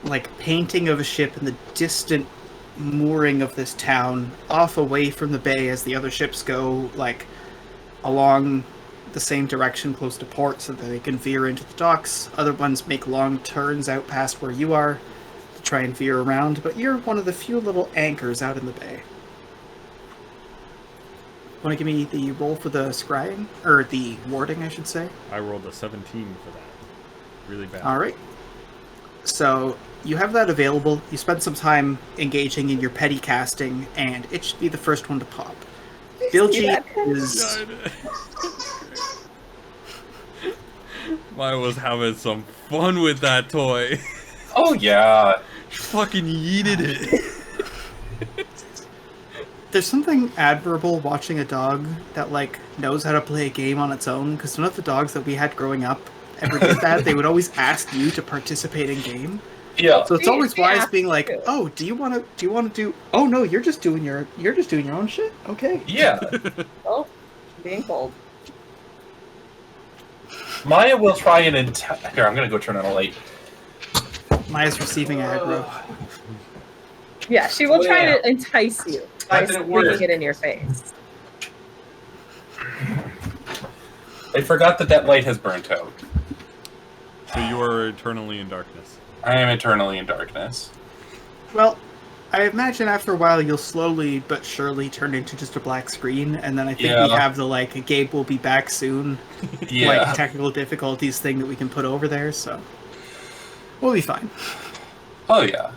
like painting of a ship in the distant mooring of this town, off away from the bay as the other ships go like along the same direction close to port so that they can veer into the docks. Other ones make long turns out past where you are to try and veer around, but you're one of the few little anchors out in the bay. Want to give me the roll for the scrying? Or the warding, I should say. I rolled a 17 for that. Really bad. Alright. So, you have that available. You spend some time engaging in your petty casting, and it should be the first one to pop. Bilgy is... I was having some fun with that toy. Oh yeah. Fucking yeeted it. There's something admirable watching a dog that, like, knows how to play a game on its own, because none of the dogs that we had growing up ever did that. They would always ask you to participate in game. Yeah. So it's always wise being like, to. "Oh, do you want to do? Oh no, you're just doing your own shit. Okay." Yeah. Oh, being cold. Maya will try and here, I'm gonna go turn on a light. Maya's receiving aggro. Yeah, she will try to entice you by That didn't work. squeezing it in your face. I forgot that light has burnt out. So you are eternally in darkness. I am eternally in darkness. Well, I imagine after a while you'll slowly but surely turn into just a black screen, and then I think we have the like Gabe will be back soon, like technical difficulties thing that we can put over there. So we'll be fine. Oh yeah.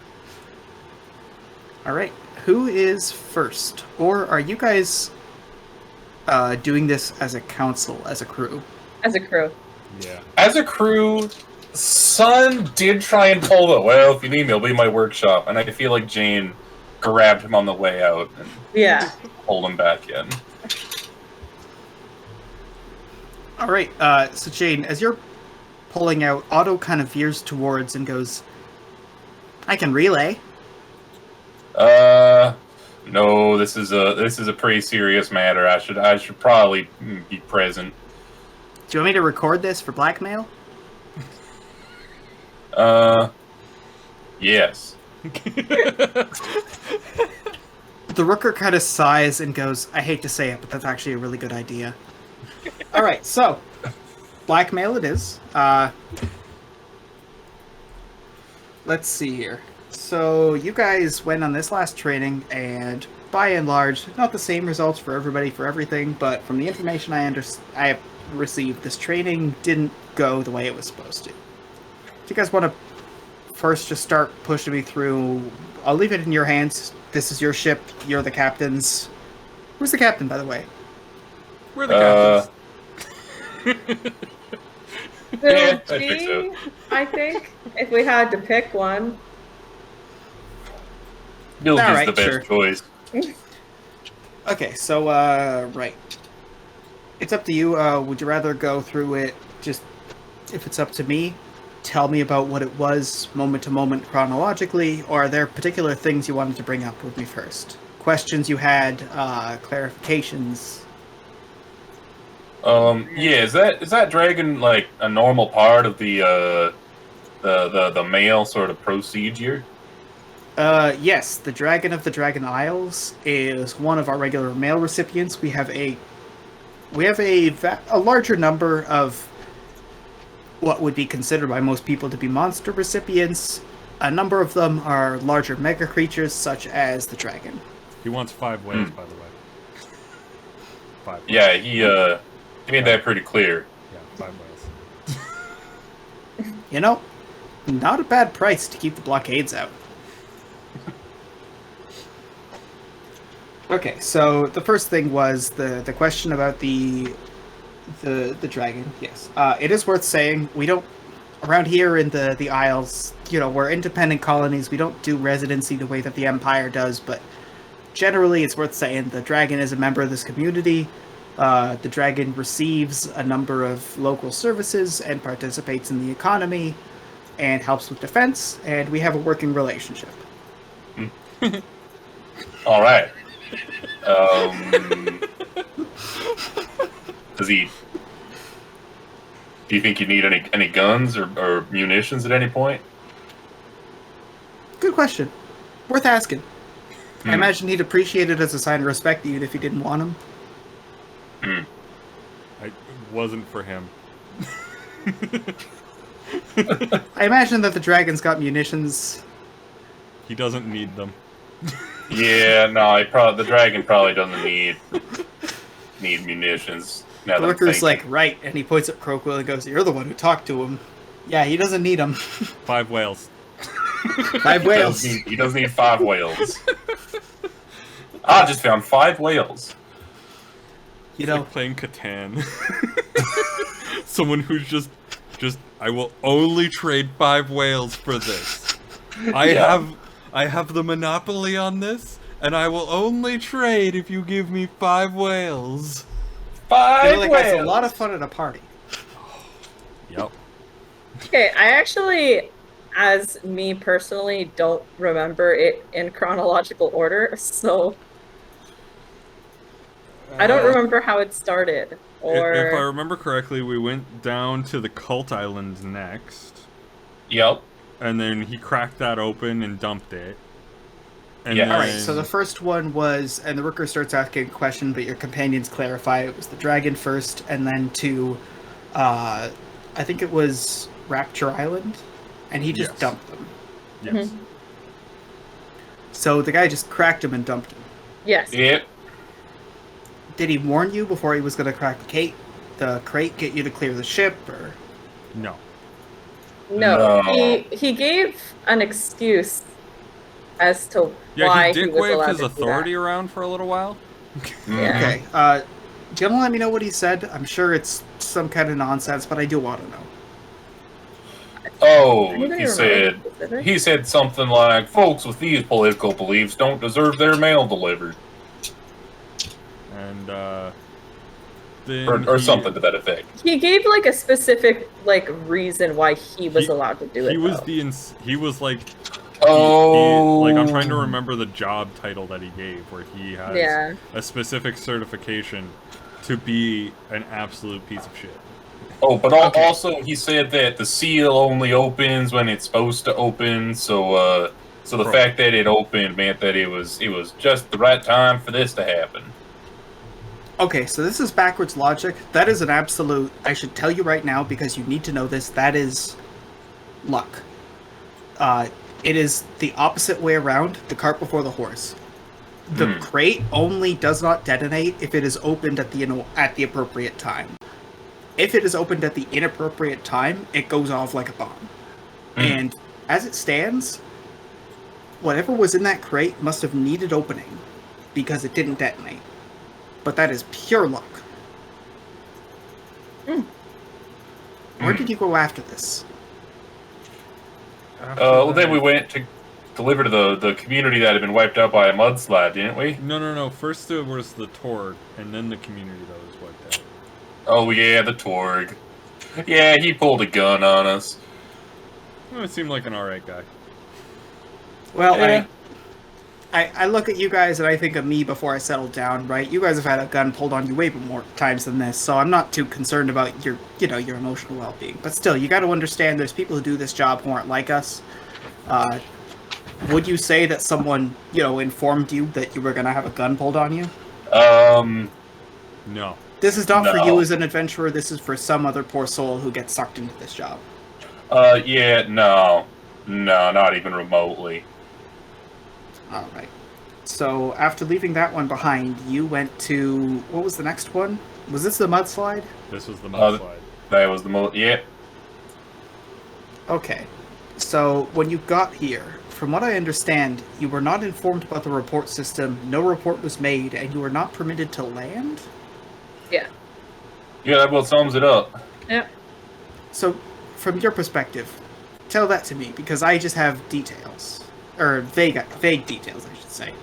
All right, who is first, or are you guys doing this as a council, as a crew? As a crew. Yeah. As a crew, Sun did try and pull the, well, if you need me, I'll be in my workshop. And I feel like Jane grabbed him on the way out and pulled him back in. All right, so Jane, as you're pulling out, Otto kind of veers towards and goes, I can relay. No, this is a pretty serious matter. I should probably be present. Do you want me to record this for blackmail? Yes. The Rooker kind of sighs and goes, I hate to say it, but that's actually a really good idea. Alright, so, blackmail it is. Let's see here. So, you guys went on this last training, and by and large, not the same results for everybody for everything, but from the information I have received, this training didn't go the way it was supposed to. Do you guys want to first just start pushing me through? I'll leave it in your hands. This is your ship. You're the captains. Who's the captain, by the way? We're the captains. Yeah, Bill I think G, so. I think, if we had to pick one. Bilge is Alright, the best choice. Okay, so, right. It's up to you. Would you rather go through it just, if it's up to me, tell me about what it was moment to moment chronologically, or are there particular things you wanted to bring up with me first? questions you had, clarifications. Yeah, is that dragon like a normal part of the mail sort of procedure? Yes, the Dragon of the Dragon Isles is one of our regular mail recipients. We have a larger number of what would be considered by most people to be monster recipients. A number of them are larger mega creatures, such as the dragon. He wants 5 whales, by the way. 5 whales. Yeah, he made that pretty clear. Yeah, 5 whales. You know, not a bad price to keep the blockades out. Okay, so the first thing was the question about the dragon. Yes, it is worth saying we don't around here in the Isles. You know, we're independent colonies. We don't do residency the way that the Empire does, but generally, it's worth saying the dragon is a member of this community. The dragon receives a number of local services and participates in the economy and helps with defense, and we have a working relationship. All right. Does he? Do you think you need any guns or munitions at any point? Good question. Worth asking. I imagine he'd appreciate it as a sign of respect even if he didn't want him. It wasn't for him. I imagine that the dragon's got munitions. He doesn't need them. Yeah, no, the dragon probably doesn't need munitions. Now The that I'm Rooker's thinking. like, right, and he points at Croakwill and goes, "You're the one who talked to him." Yeah, he doesn't need them. 5 whales. 5 whales. He does need 5 whales. I just found 5 whales. You It's know, like playing Catan. Someone who's just I will only trade 5 whales for this. I have the monopoly on this, and I will only trade if you give me 5 whales. 5 like, whales. that's a lot of fun at a party. Yep. Okay, I actually, as me personally, don't remember it in chronological order, so I don't remember how it started. Or If I remember correctly, we went down to the Cult Island next, Yep. and then he cracked that open and dumped it. And Yeah. then, Alright, so the first one was, and the Rooker starts asking a question, but your companions clarify it was the dragon first, and then to, I think it was Rapture Island, and he just Yes. dumped them. Yes. So the guy just cracked him and dumped him. yes. Yep. Did he warn you before he was going to crack the crate, get you to clear the ship, or? No. No, No. he gave an excuse as to Yeah, why he he dick was waved allowed his to authority do around for a little while. Yeah. Okay, do you want to let me know what he said? I'm sure it's some kind of nonsense, but I do want to know. Oh, Anybody he remember said the specifics? he said something like, "Folks with these political beliefs don't deserve their mail delivered," And then or he- something to that effect. He gave like a specific like reason why he was allowed to do it. He was though. he was like Oh, like I'm trying to remember the job title that he gave, where he has Yeah. a specific certification to be an absolute piece of shit. Oh, but also he said that the seal only opens when it's supposed to open. So the Right. fact that it opened meant that it was just the right time for this to happen. Okay, so this is backwards logic. That is an absolute, I should tell you right now, because you need to know this, that is luck. It is the opposite way around, the cart before the horse. The crate only does not detonate if it is opened at the appropriate time. If it is opened at the inappropriate time, it goes off like a bomb. And as it stands, whatever was in that crate must have needed opening because it didn't detonate. But that is pure luck. Where did you go after this? Well, then we went to deliver to the community that had been wiped out by a mudslide, didn't we? No. First there was the Torg, and then the community that was wiped out. Oh yeah, the Torg. Yeah, he pulled a gun on us. Well, it seemed like an alright guy. Well, Yeah. I look at you guys and I think of me before I settled down, right? You guys have had a gun pulled on you way more times than this, so I'm not too concerned about your emotional well-being. But still, you got to understand there's people who do this job who aren't like us. Would you say that someone, informed you that you were going to have a gun pulled on you? No. This is not for No. you as an adventurer. This is for some other poor soul who gets sucked into this job. Yeah, no. No, not even remotely. All right. So after leaving that one behind, you went to, what was the next one? Was this the mudslide? This was the mudslide. That was the most, yeah. Okay. So when you got here, from what I understand, you were not informed about the report system, no report was made, and you were not permitted to land? Yeah. Yeah, that well sums it up. Yeah. So, from your perspective, tell that to me, because I just have details. Or vague details, I should say.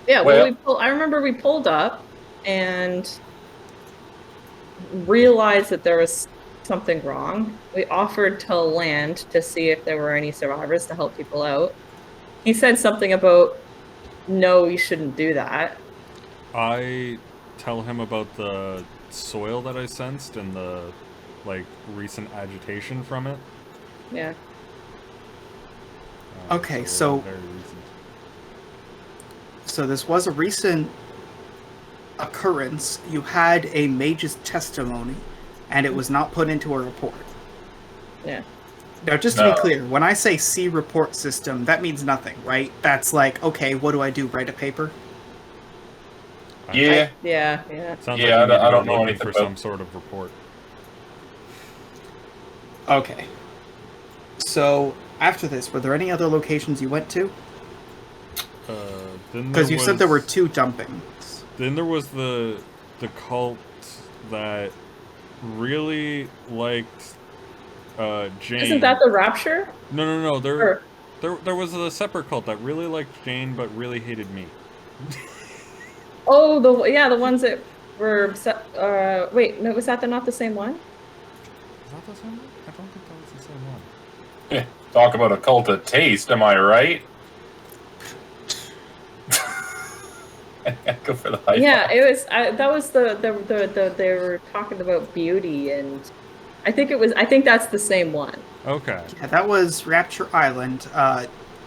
Yeah, well, I remember we pulled up and realized that there was something wrong. We offered to land to see if there were any survivors to help people out. He said something about, no, you shouldn't do that. I tell him about the soil that I sensed and the, recent agitation from it. Yeah. Okay, so very recent. So this was a recent occurrence. You had a mage's testimony, and it was not put into a report. Yeah. Now, just to be clear, when I say see report system, that means nothing, right? That's like, okay, what do I do? Write a paper? Yeah. Yeah. Sounds Yeah, like you need to I don't go know looking anything for about- some sort of report. Okay. So, after this, were there any other locations you went to? Because you said there were 2 dumpings. Then there was the cult that really liked Jane. Isn't that the Rapture? No. Or- There was a separate cult that really liked Jane but really hated me. Oh, the ones that were. Wait, no, was that not the same one? Is that the same one? I don't think that was the same one. Talk about a cult of taste, am I right? Go for the high Yeah, five. it was. That was the they were talking about beauty, and I think that's the same one. Okay. Yeah, that was Rapture Island.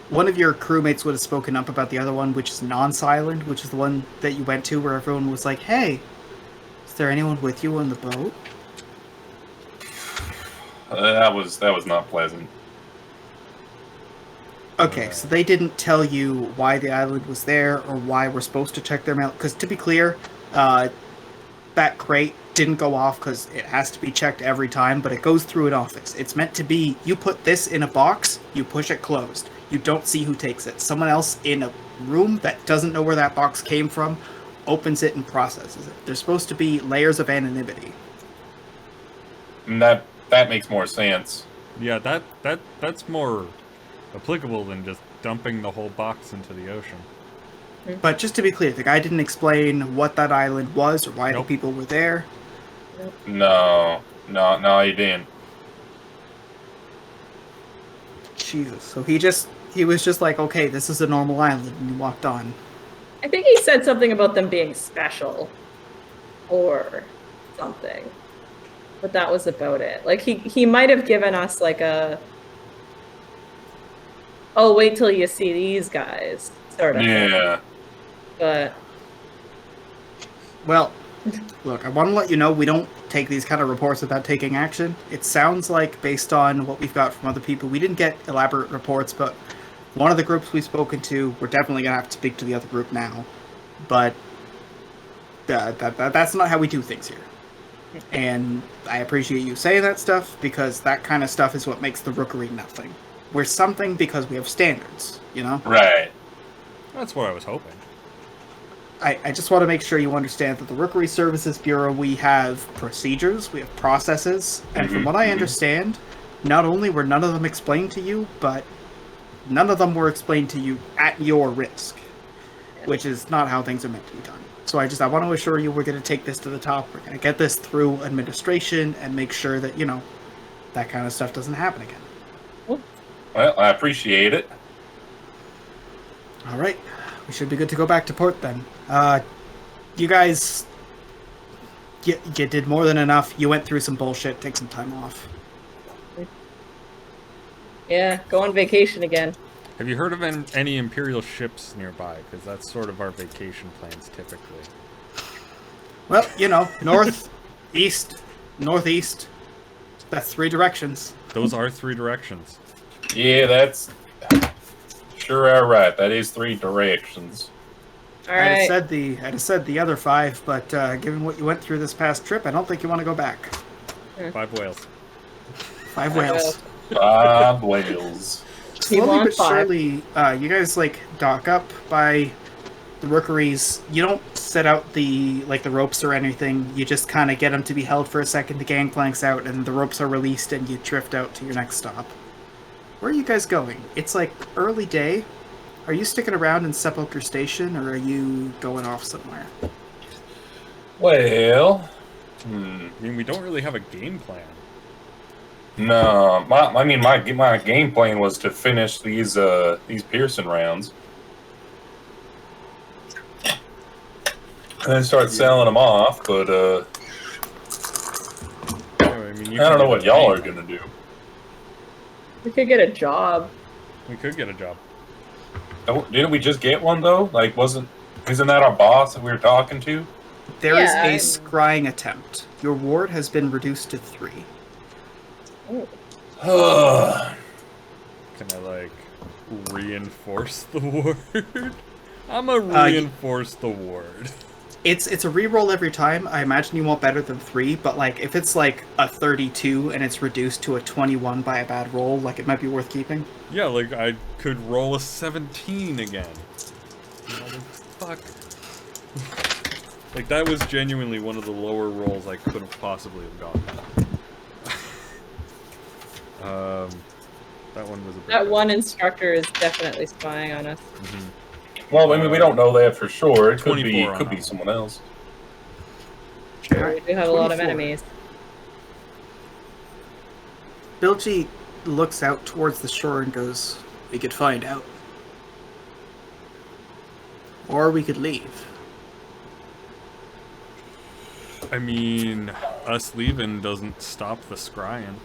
One of your crewmates would have spoken up about the other one, which is Nonce Island, which is the one that you went to where everyone was like, hey, is there anyone with you on the boat? That was not pleasant. Okay, so they didn't tell you why the island was there or why we're supposed to check their mail. Because to be clear, that crate didn't go off because it has to be checked every time, but it goes through an office. It's meant to be, you put this in a box, you push it closed. You don't see who takes it. Someone else in a room that doesn't know where that box came from opens it and processes it. There's supposed to be layers of anonymity. And that makes more sense. Yeah, that's more applicable than just dumping the whole box into the ocean. But just to be clear, the guy didn't explain what that island was or why Nope. the people were there. No, he didn't. Jesus. So he was just like, okay, this is a normal island, and he walked on. I think he said something about them being special, or something. But that was about it. Like he might have given us like a, oh, wait till you see these guys, sort of. Yeah. But Well, look, I want to let you know we don't take these kind of reports without taking action. It sounds like, based on what we've got from other people, we didn't get elaborate reports, but one of the groups we've spoken to, we're definitely going to have to speak to the other group now. But that's not how we do things here. And I appreciate you saying that stuff, because that kind of stuff is what makes the Rookery nothing. We're something because we have standards, you know? Right. That's what I was hoping. I just want to make sure you understand that the Rookery Services Bureau, we have procedures, we have processes, and from what I understand, not only were none of them explained to you, but none of them were explained to you at your risk, which is not how things are meant to be done. So I want to assure you we're going to take this to the top, we're going to get this through administration, and make sure that, that kind of stuff doesn't happen again. Well, I appreciate it. All right, we should be good to go back to port then. You guys, you did more than enough. You went through some bullshit. Take some time off. Yeah, go on vacation again. Have you heard of any Imperial ships nearby? Because that's sort of our vacation plans typically. Well, you know, north, east, northeast. That's 3 directions. Those are 3 directions. Yeah, that's sure are right. That is 3 directions. All I'd right. have said the other 5, but given what you went through this past trip, I don't think you want to go back. 5 whales. 5 whales. 5 whales. Slowly want but 5. surely, you guys like dock up by the rookeries. You don't set out the ropes or anything. You just kind of get them to be held for a second. The gangplank's out, and the ropes are released, and you drift out to your next stop. Where are you guys going? It's like early day. Are you sticking around in Sepulchre Station, or are you going off somewhere? Well, I mean, we don't really have a game plan. no. My game plan was to finish these Pearson rounds, and then start selling them off. But I mean, I don't know what y'all are gonna do. We could get a job. We could get a job. Didn't we just get one though? Like, isn't that our boss that we were talking to? There is Yeah, a I'm- scrying attempt. Your ward has been reduced to 3. Can I, like, reinforce the ward? I'm a reinforce the ward. It's a reroll every time. I imagine you want better than 3, but like if it's like a 32 and it's reduced to a 21 by a bad roll, like it might be worth keeping. Yeah, like, I could roll a 17 again. Fuck. Like, that was genuinely one of the lower rolls I could have possibly have gotten. That one was a bit That better. one instructor is definitely spying on us. Well, I mean, we don't know that for sure. It could be 24 on that. someone else. Sure, we do have a lot of 24. enemies. Bilgy looks out towards the shore and goes, "We could find out. Or we could leave." I mean, us leaving doesn't stop the scrying.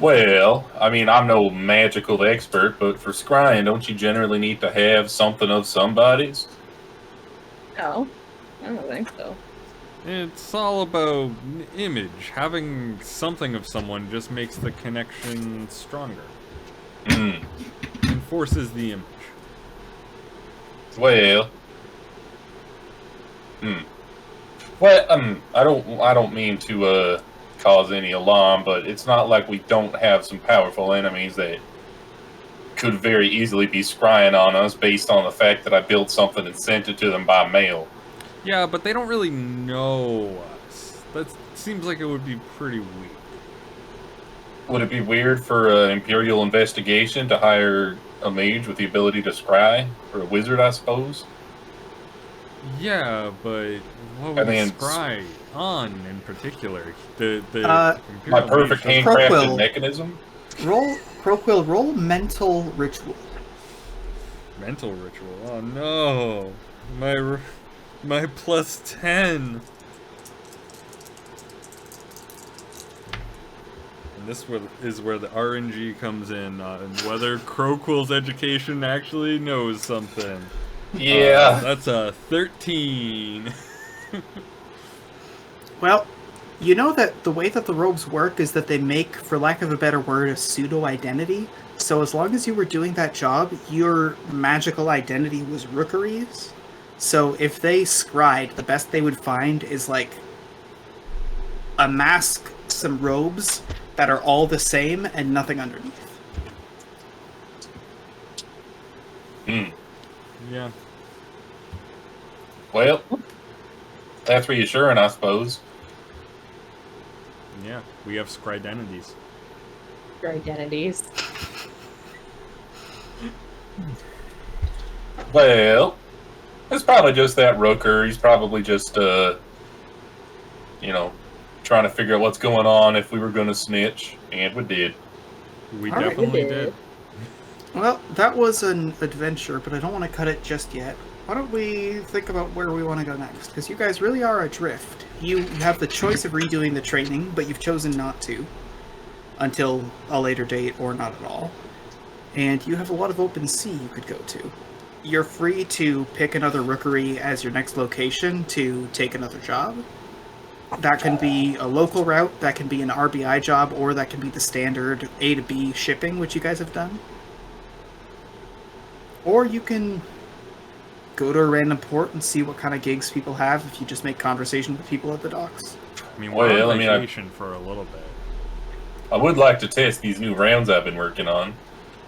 Well, I mean, I'm no magical expert, but for scrying, don't you generally need to have something of somebody's? No, I don't think so. It's all about image. Having something of someone just makes the connection stronger. Enforces the image. Well, well, I don't mean to cause any alarm, but it's not like we don't have some powerful enemies that could very easily be scrying on us based on the fact that I built something and sent it to them by mail. Yeah, but they don't really know us. That seems like it would be pretty weak. Would it be weird for an Imperial investigation to hire a mage with the ability to scry? Or a wizard, I suppose? Yeah, but what would scry on in particular? The My perfect handcrafted Croquill. mechanism? Roll mental ritual. mental ritual. Oh no, my plus 10. And this is where the RNG comes in, and whether Crowquill's education actually knows something. Yeah. That's a 13. Well, you know that the way that the robes work is that they make, for lack of a better word, a pseudo-identity. So as long as you were doing that job, your magical identity was rookeries. So if they scried, the best they would find is like a mask, some robes that are all the same and nothing underneath. Yeah. Well, that's reassuring, I suppose. Yeah, we have scridentities. Your identities. Well, it's probably just that Rooker. He's probably just, trying to figure out what's going on if we were going to snitch, and we did. We All right, definitely we did. did. Well, that was an adventure, but I don't want to cut it just yet. Why don't we think about where we want to go next? Because you guys really are adrift. You have the choice of redoing the training, but you've chosen not to until a later date or not at all. And you have a lot of open sea you could go to. You're free to pick another rookery as your next location to take another job. That can be a local route, that can be an RBI job, or that can be the standard A to B shipping, which you guys have done. Or you can go to a random port and see what kind of gigs people have if you just make conversation with people at the docks. I mean, we're on vacation for a little bit. I would like to test these new rounds I've been working on.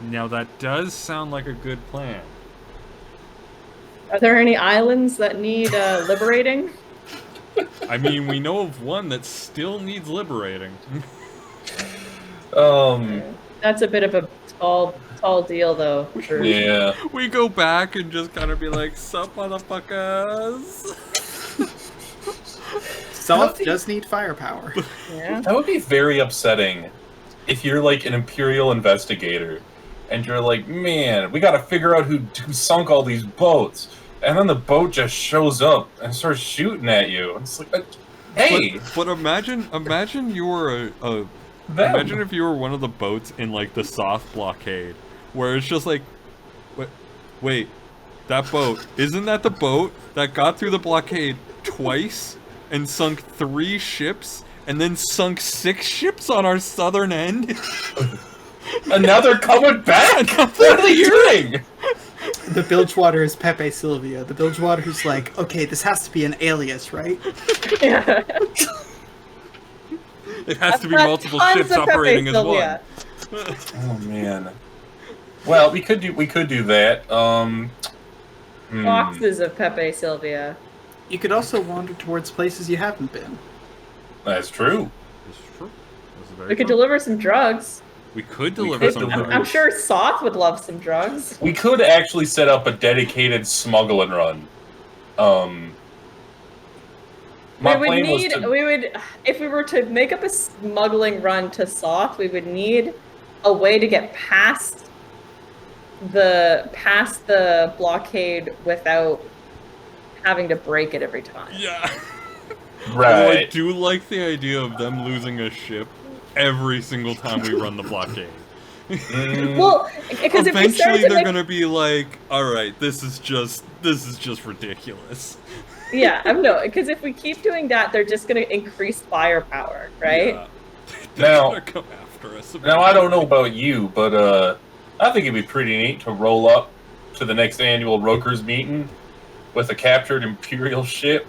Now, that does sound like a good plan. Are there any islands that need liberating? I mean, we know of one that still needs liberating. That's a bit of a tall deal, though. Yeah. We go back and just kind of be like, sup, motherfuckers? Self does need firepower. Yeah. That would be very upsetting if you're like an Imperial investigator and you're like, man, we gotta figure out who sunk all these boats. And then the boat just shows up and starts shooting at you. It's like, hey! But imagine you were imagine if you were one of the boats in like the Soth blockade, where it's just like, wait, that boat, isn't that the boat that got through the blockade twice and sunk 3 ships and then sunk 6 ships on our southern end? And now they're coming back! What are they doing? The Bilgewater is Pepe Sylvia. The Bilgewater who's like, okay, this has to be an alias, right? Yeah. It has to be multiple ships operating as one. Oh man. Well, we could do that. Boxes of Pepe Sylvia. You could also wander towards places you haven't been. That's true. It's true. We could deliver some drugs. We could deliver some drugs. I'm sure Soth would love some drugs. We could actually set up a dedicated smuggling run. My plan was to... if we were to make up a smuggling run to Soth, we would need a way to get past the blockade without having to break it every time. Yeah. Right. I do like the idea of them losing a ship every single time we run the blockade. Well, because eventually they're gonna be like, all right, this is just ridiculous. Yeah, no, because if we keep doing that, they're just gonna increase firepower, right? Yeah. They're gonna come after us. Now I don't know about you, but I think it'd be pretty neat to roll up to the next annual Rokers meeting with a captured Imperial ship.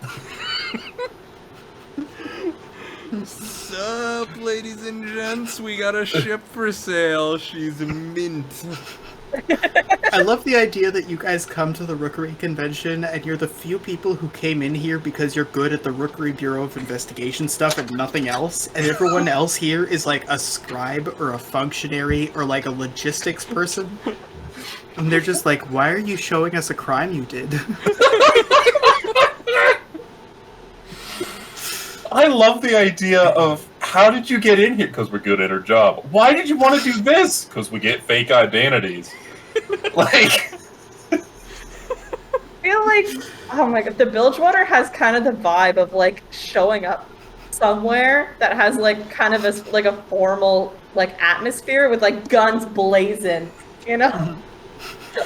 Sup, ladies and gents? We got a ship for sale. She's mint. I love the idea that you guys come to the Rookery convention and you're the few people who came in here because you're good at the Rookery Bureau of Investigation stuff and nothing else, and everyone else here is like a scribe or a functionary or like a logistics person. And they're just like, why are you showing us a crime you did? I love the idea of, how did you get in here? Because we're good at our job. Why did you want to do this? Because we get fake identities. Like... I feel like, oh my god, the Bilgewater has kind of the vibe of like showing up somewhere that has like kind of a formal like atmosphere with like guns blazing, you know?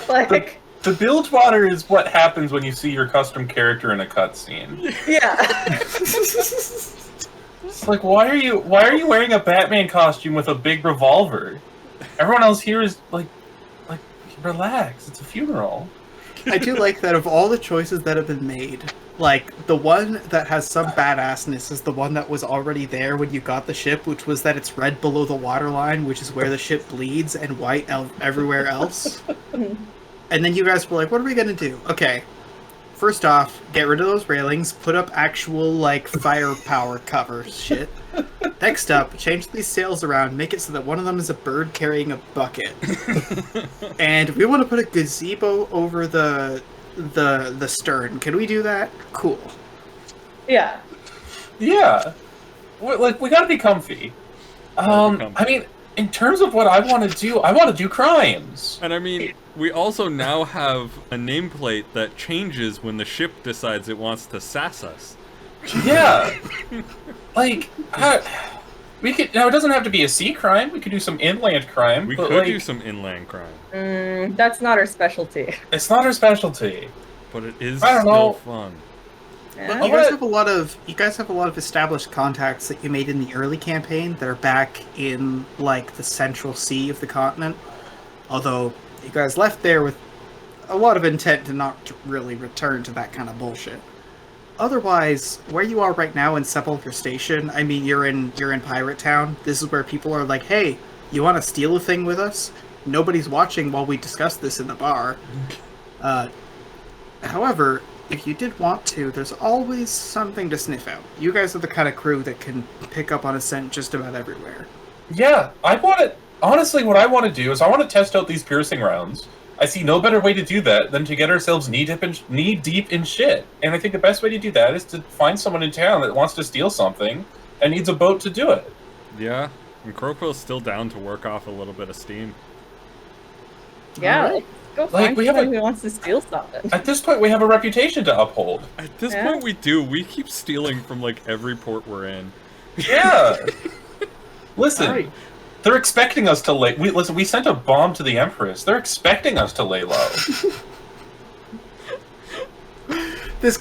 Like... The Bilgewater is what happens when you see your custom character in a cutscene. Yeah. It's like, why are you wearing a Batman costume with a big revolver? Everyone else here is like relax. It's a funeral. I do like that of all the choices that have been made, like, the one that has some badassness is the one that was already there when you got the ship, which was that it's red below the waterline, which is where the ship bleeds, and white everywhere else. And then you guys were like, what are we gonna do? Okay, first off, get rid of those railings, put up actual, like, firepower cover shit. Next up, change these sails around, make it so that one of them is a bird carrying a bucket. And we want to put a gazebo over the stern. Can we do that? Cool. Yeah. Yeah. We gotta be comfy. I mean, in terms of what I want to do crimes. And I mean, we also now have a nameplate that changes when the ship decides it wants to sass us. Yeah. Like, we could, now it doesn't have to be a sea crime. We could do some inland crime. We but, could like, do some inland crime. That's not our specialty. It's not our specialty. But it is I don't still know. fun. Yeah. But you guys have a lot of established contacts that you made in the early campaign that are back in like the central sea of the continent. Although you guys left there with a lot of intent to not really return to that kind of bullshit. Otherwise, where you are right now in Sepulchre Station, I mean, you're in Pirate Town. This is where people are like, "Hey, you want to steal a thing with us?" Nobody's watching while we discuss this in the bar. However, if you did want to, there's always something to sniff out. You guys are the kind of crew that can pick up on a scent just about everywhere. Yeah, honestly, what I want to do is I want to test out these piercing rounds. I see no better way to do that than to get ourselves knee deep in shit. And I think the best way to do that is to find someone in town that wants to steal something and needs a boat to do it. Yeah, and Crowquill's still down to work off a little bit of steam. Yeah, Alright. let's go find we have someone who wants to steal something. At this point, we have a reputation to uphold. At this Yeah. point, we do. We keep stealing from, like, every port we're in. Yeah. Listen, Alright. they're expecting us to lay. We sent a bomb to the Empress. They're expecting us to lay low. This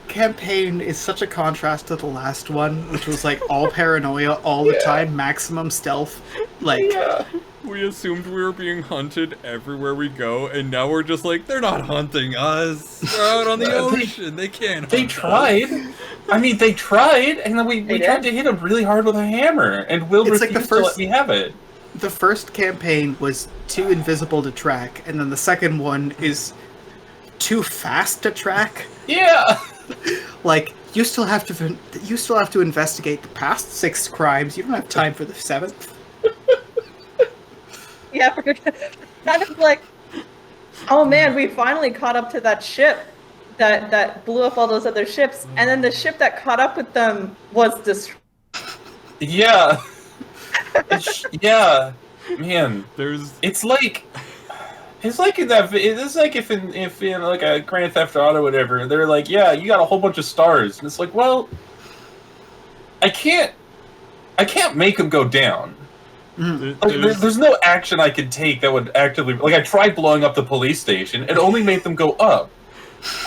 campaign is such a contrast to the last one, which was like all paranoia all the time, maximum stealth. Like, Yeah. We assumed we were being hunted everywhere we go, and now we're just like, they're not hunting us. We're out on the ocean. They can't They hunt tried. us. I mean, they tried, and then we They tried did? to hit them really hard with a hammer, and Will It's like refused the to first- let me have it. the first campaign was too invisible to track, and then the second one is too fast to track. Yeah. Like, you still have to investigate the past 6 crimes. You don't have time for the 7th. Yeah, we're kind of like, oh man, we finally caught up to that ship that blew up all those other ships, and then the ship that caught up with them was destroyed. Yeah. Yeah. Man, There's it's like in that. It's like if in like a Grand Theft Auto or whatever, they're like, yeah, you got a whole bunch of stars, and it's like, well, I can't make them go down. Like, there's no action I could take that would actively. Like, I tried blowing up the police station, it only made them go up.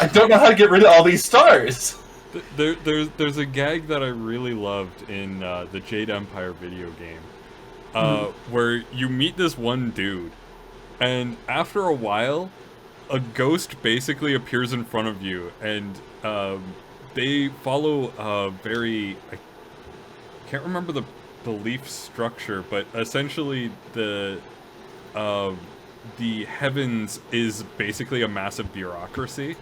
I don't know how to get rid of all these stars. There's a gag that I really loved in the Jade Empire video game, where you meet this one dude, and after a while, a ghost basically appears in front of you, and they follow a very, I can't remember the belief structure, but essentially the heavens is basically a massive bureaucracy.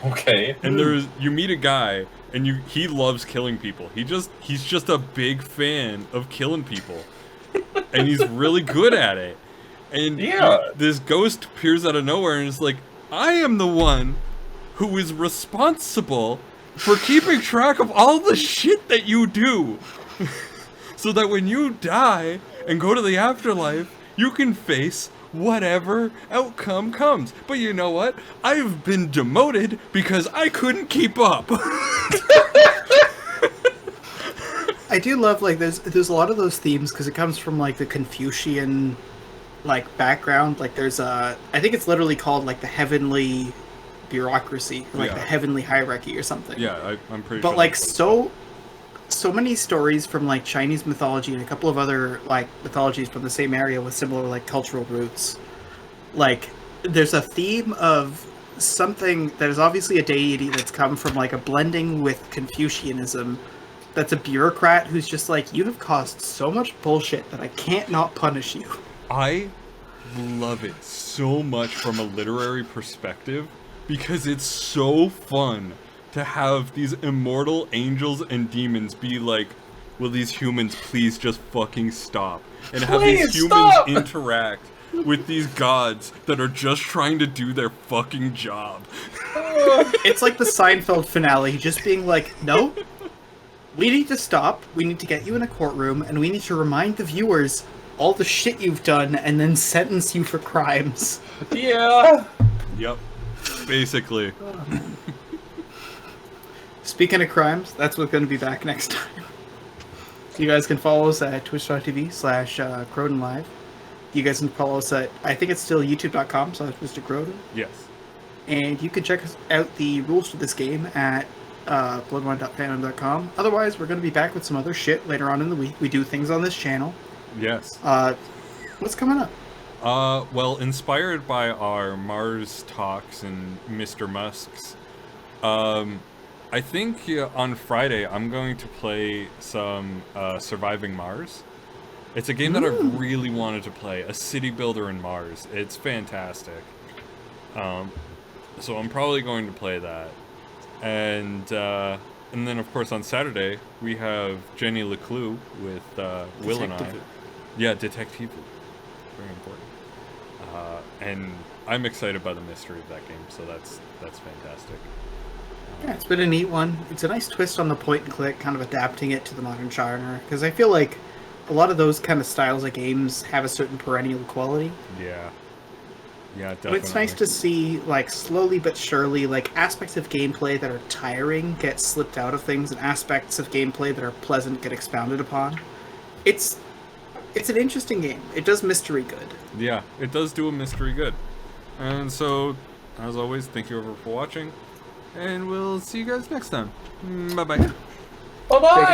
Okay. And you meet a guy, and he loves killing people. He's just a big fan of killing people, and he's really good at it. And Yeah. this ghost appears out of nowhere and is like, I am the one who is responsible for keeping track of all the shit that you do. So that when you die and go to the afterlife, you can face whatever outcome comes. But you know what? I've been demoted because I couldn't keep up. I do love, like, there's a lot of those themes because it comes from like the Confucian like background. Like, there's I think it's literally called like the heavenly bureaucracy, or, like the heavenly hierarchy or something. Yeah, I'm pretty sure. But like that's what so many stories from like Chinese mythology and a couple of other like mythologies from the same area with similar like cultural roots. Like, there's a theme of something that is obviously a deity that's come from like a blending with Confucianism, that's a bureaucrat who's just like, you have caused so much bullshit that I can't not punish you. I love it so much from a literary perspective because it's so fun to have these immortal angels and demons be like, will these humans please just fucking stop? And have these Please humans stop! interact with these gods that are just trying to do their fucking job. It's like the Seinfeld finale, just being like, no, we need to stop, we need to get you in a courtroom, and we need to remind the viewers all the shit you've done and then sentence you for crimes. Yeah. Yep. Basically. Speaking of crimes, that's what's going to be back next time. You guys can follow us at twitch.tv/CrodenLive. You guys can follow us at, I think it's still youtube.com/Mr. Croden. Yes. And you can check out the rules for this game at bloodwine.fandom.com. Otherwise, we're going to be back with some other shit later on in the week. We do things on this channel. Yes. What's coming up? Well, inspired by our Mars talks and Mr. Musk's, I think on Friday I'm going to play some Surviving Mars. It's a game that I've really wanted to play, a city builder in Mars. It's fantastic. So I'm probably going to play that. And then of course on Saturday we have Jenny Leclue with Will and I. Yeah, Detective. Very important. And I'm excited by the mystery of that game, so that's fantastic. Yeah, it's been a neat one. It's a nice twist on the point and click, kind of adapting it to the modern genre. Because I feel like a lot of those kind of styles of games have a certain perennial quality. Yeah. Yeah, definitely. But it's nice to see, like, slowly but surely, like, aspects of gameplay that are tiring get slipped out of things, and aspects of gameplay that are pleasant get expounded upon. It's an interesting game. It does mystery good. Yeah, it does do a mystery good. And so, as always, thank you everyone for watching, and we'll see you guys next time. Bye-bye. Bye-bye.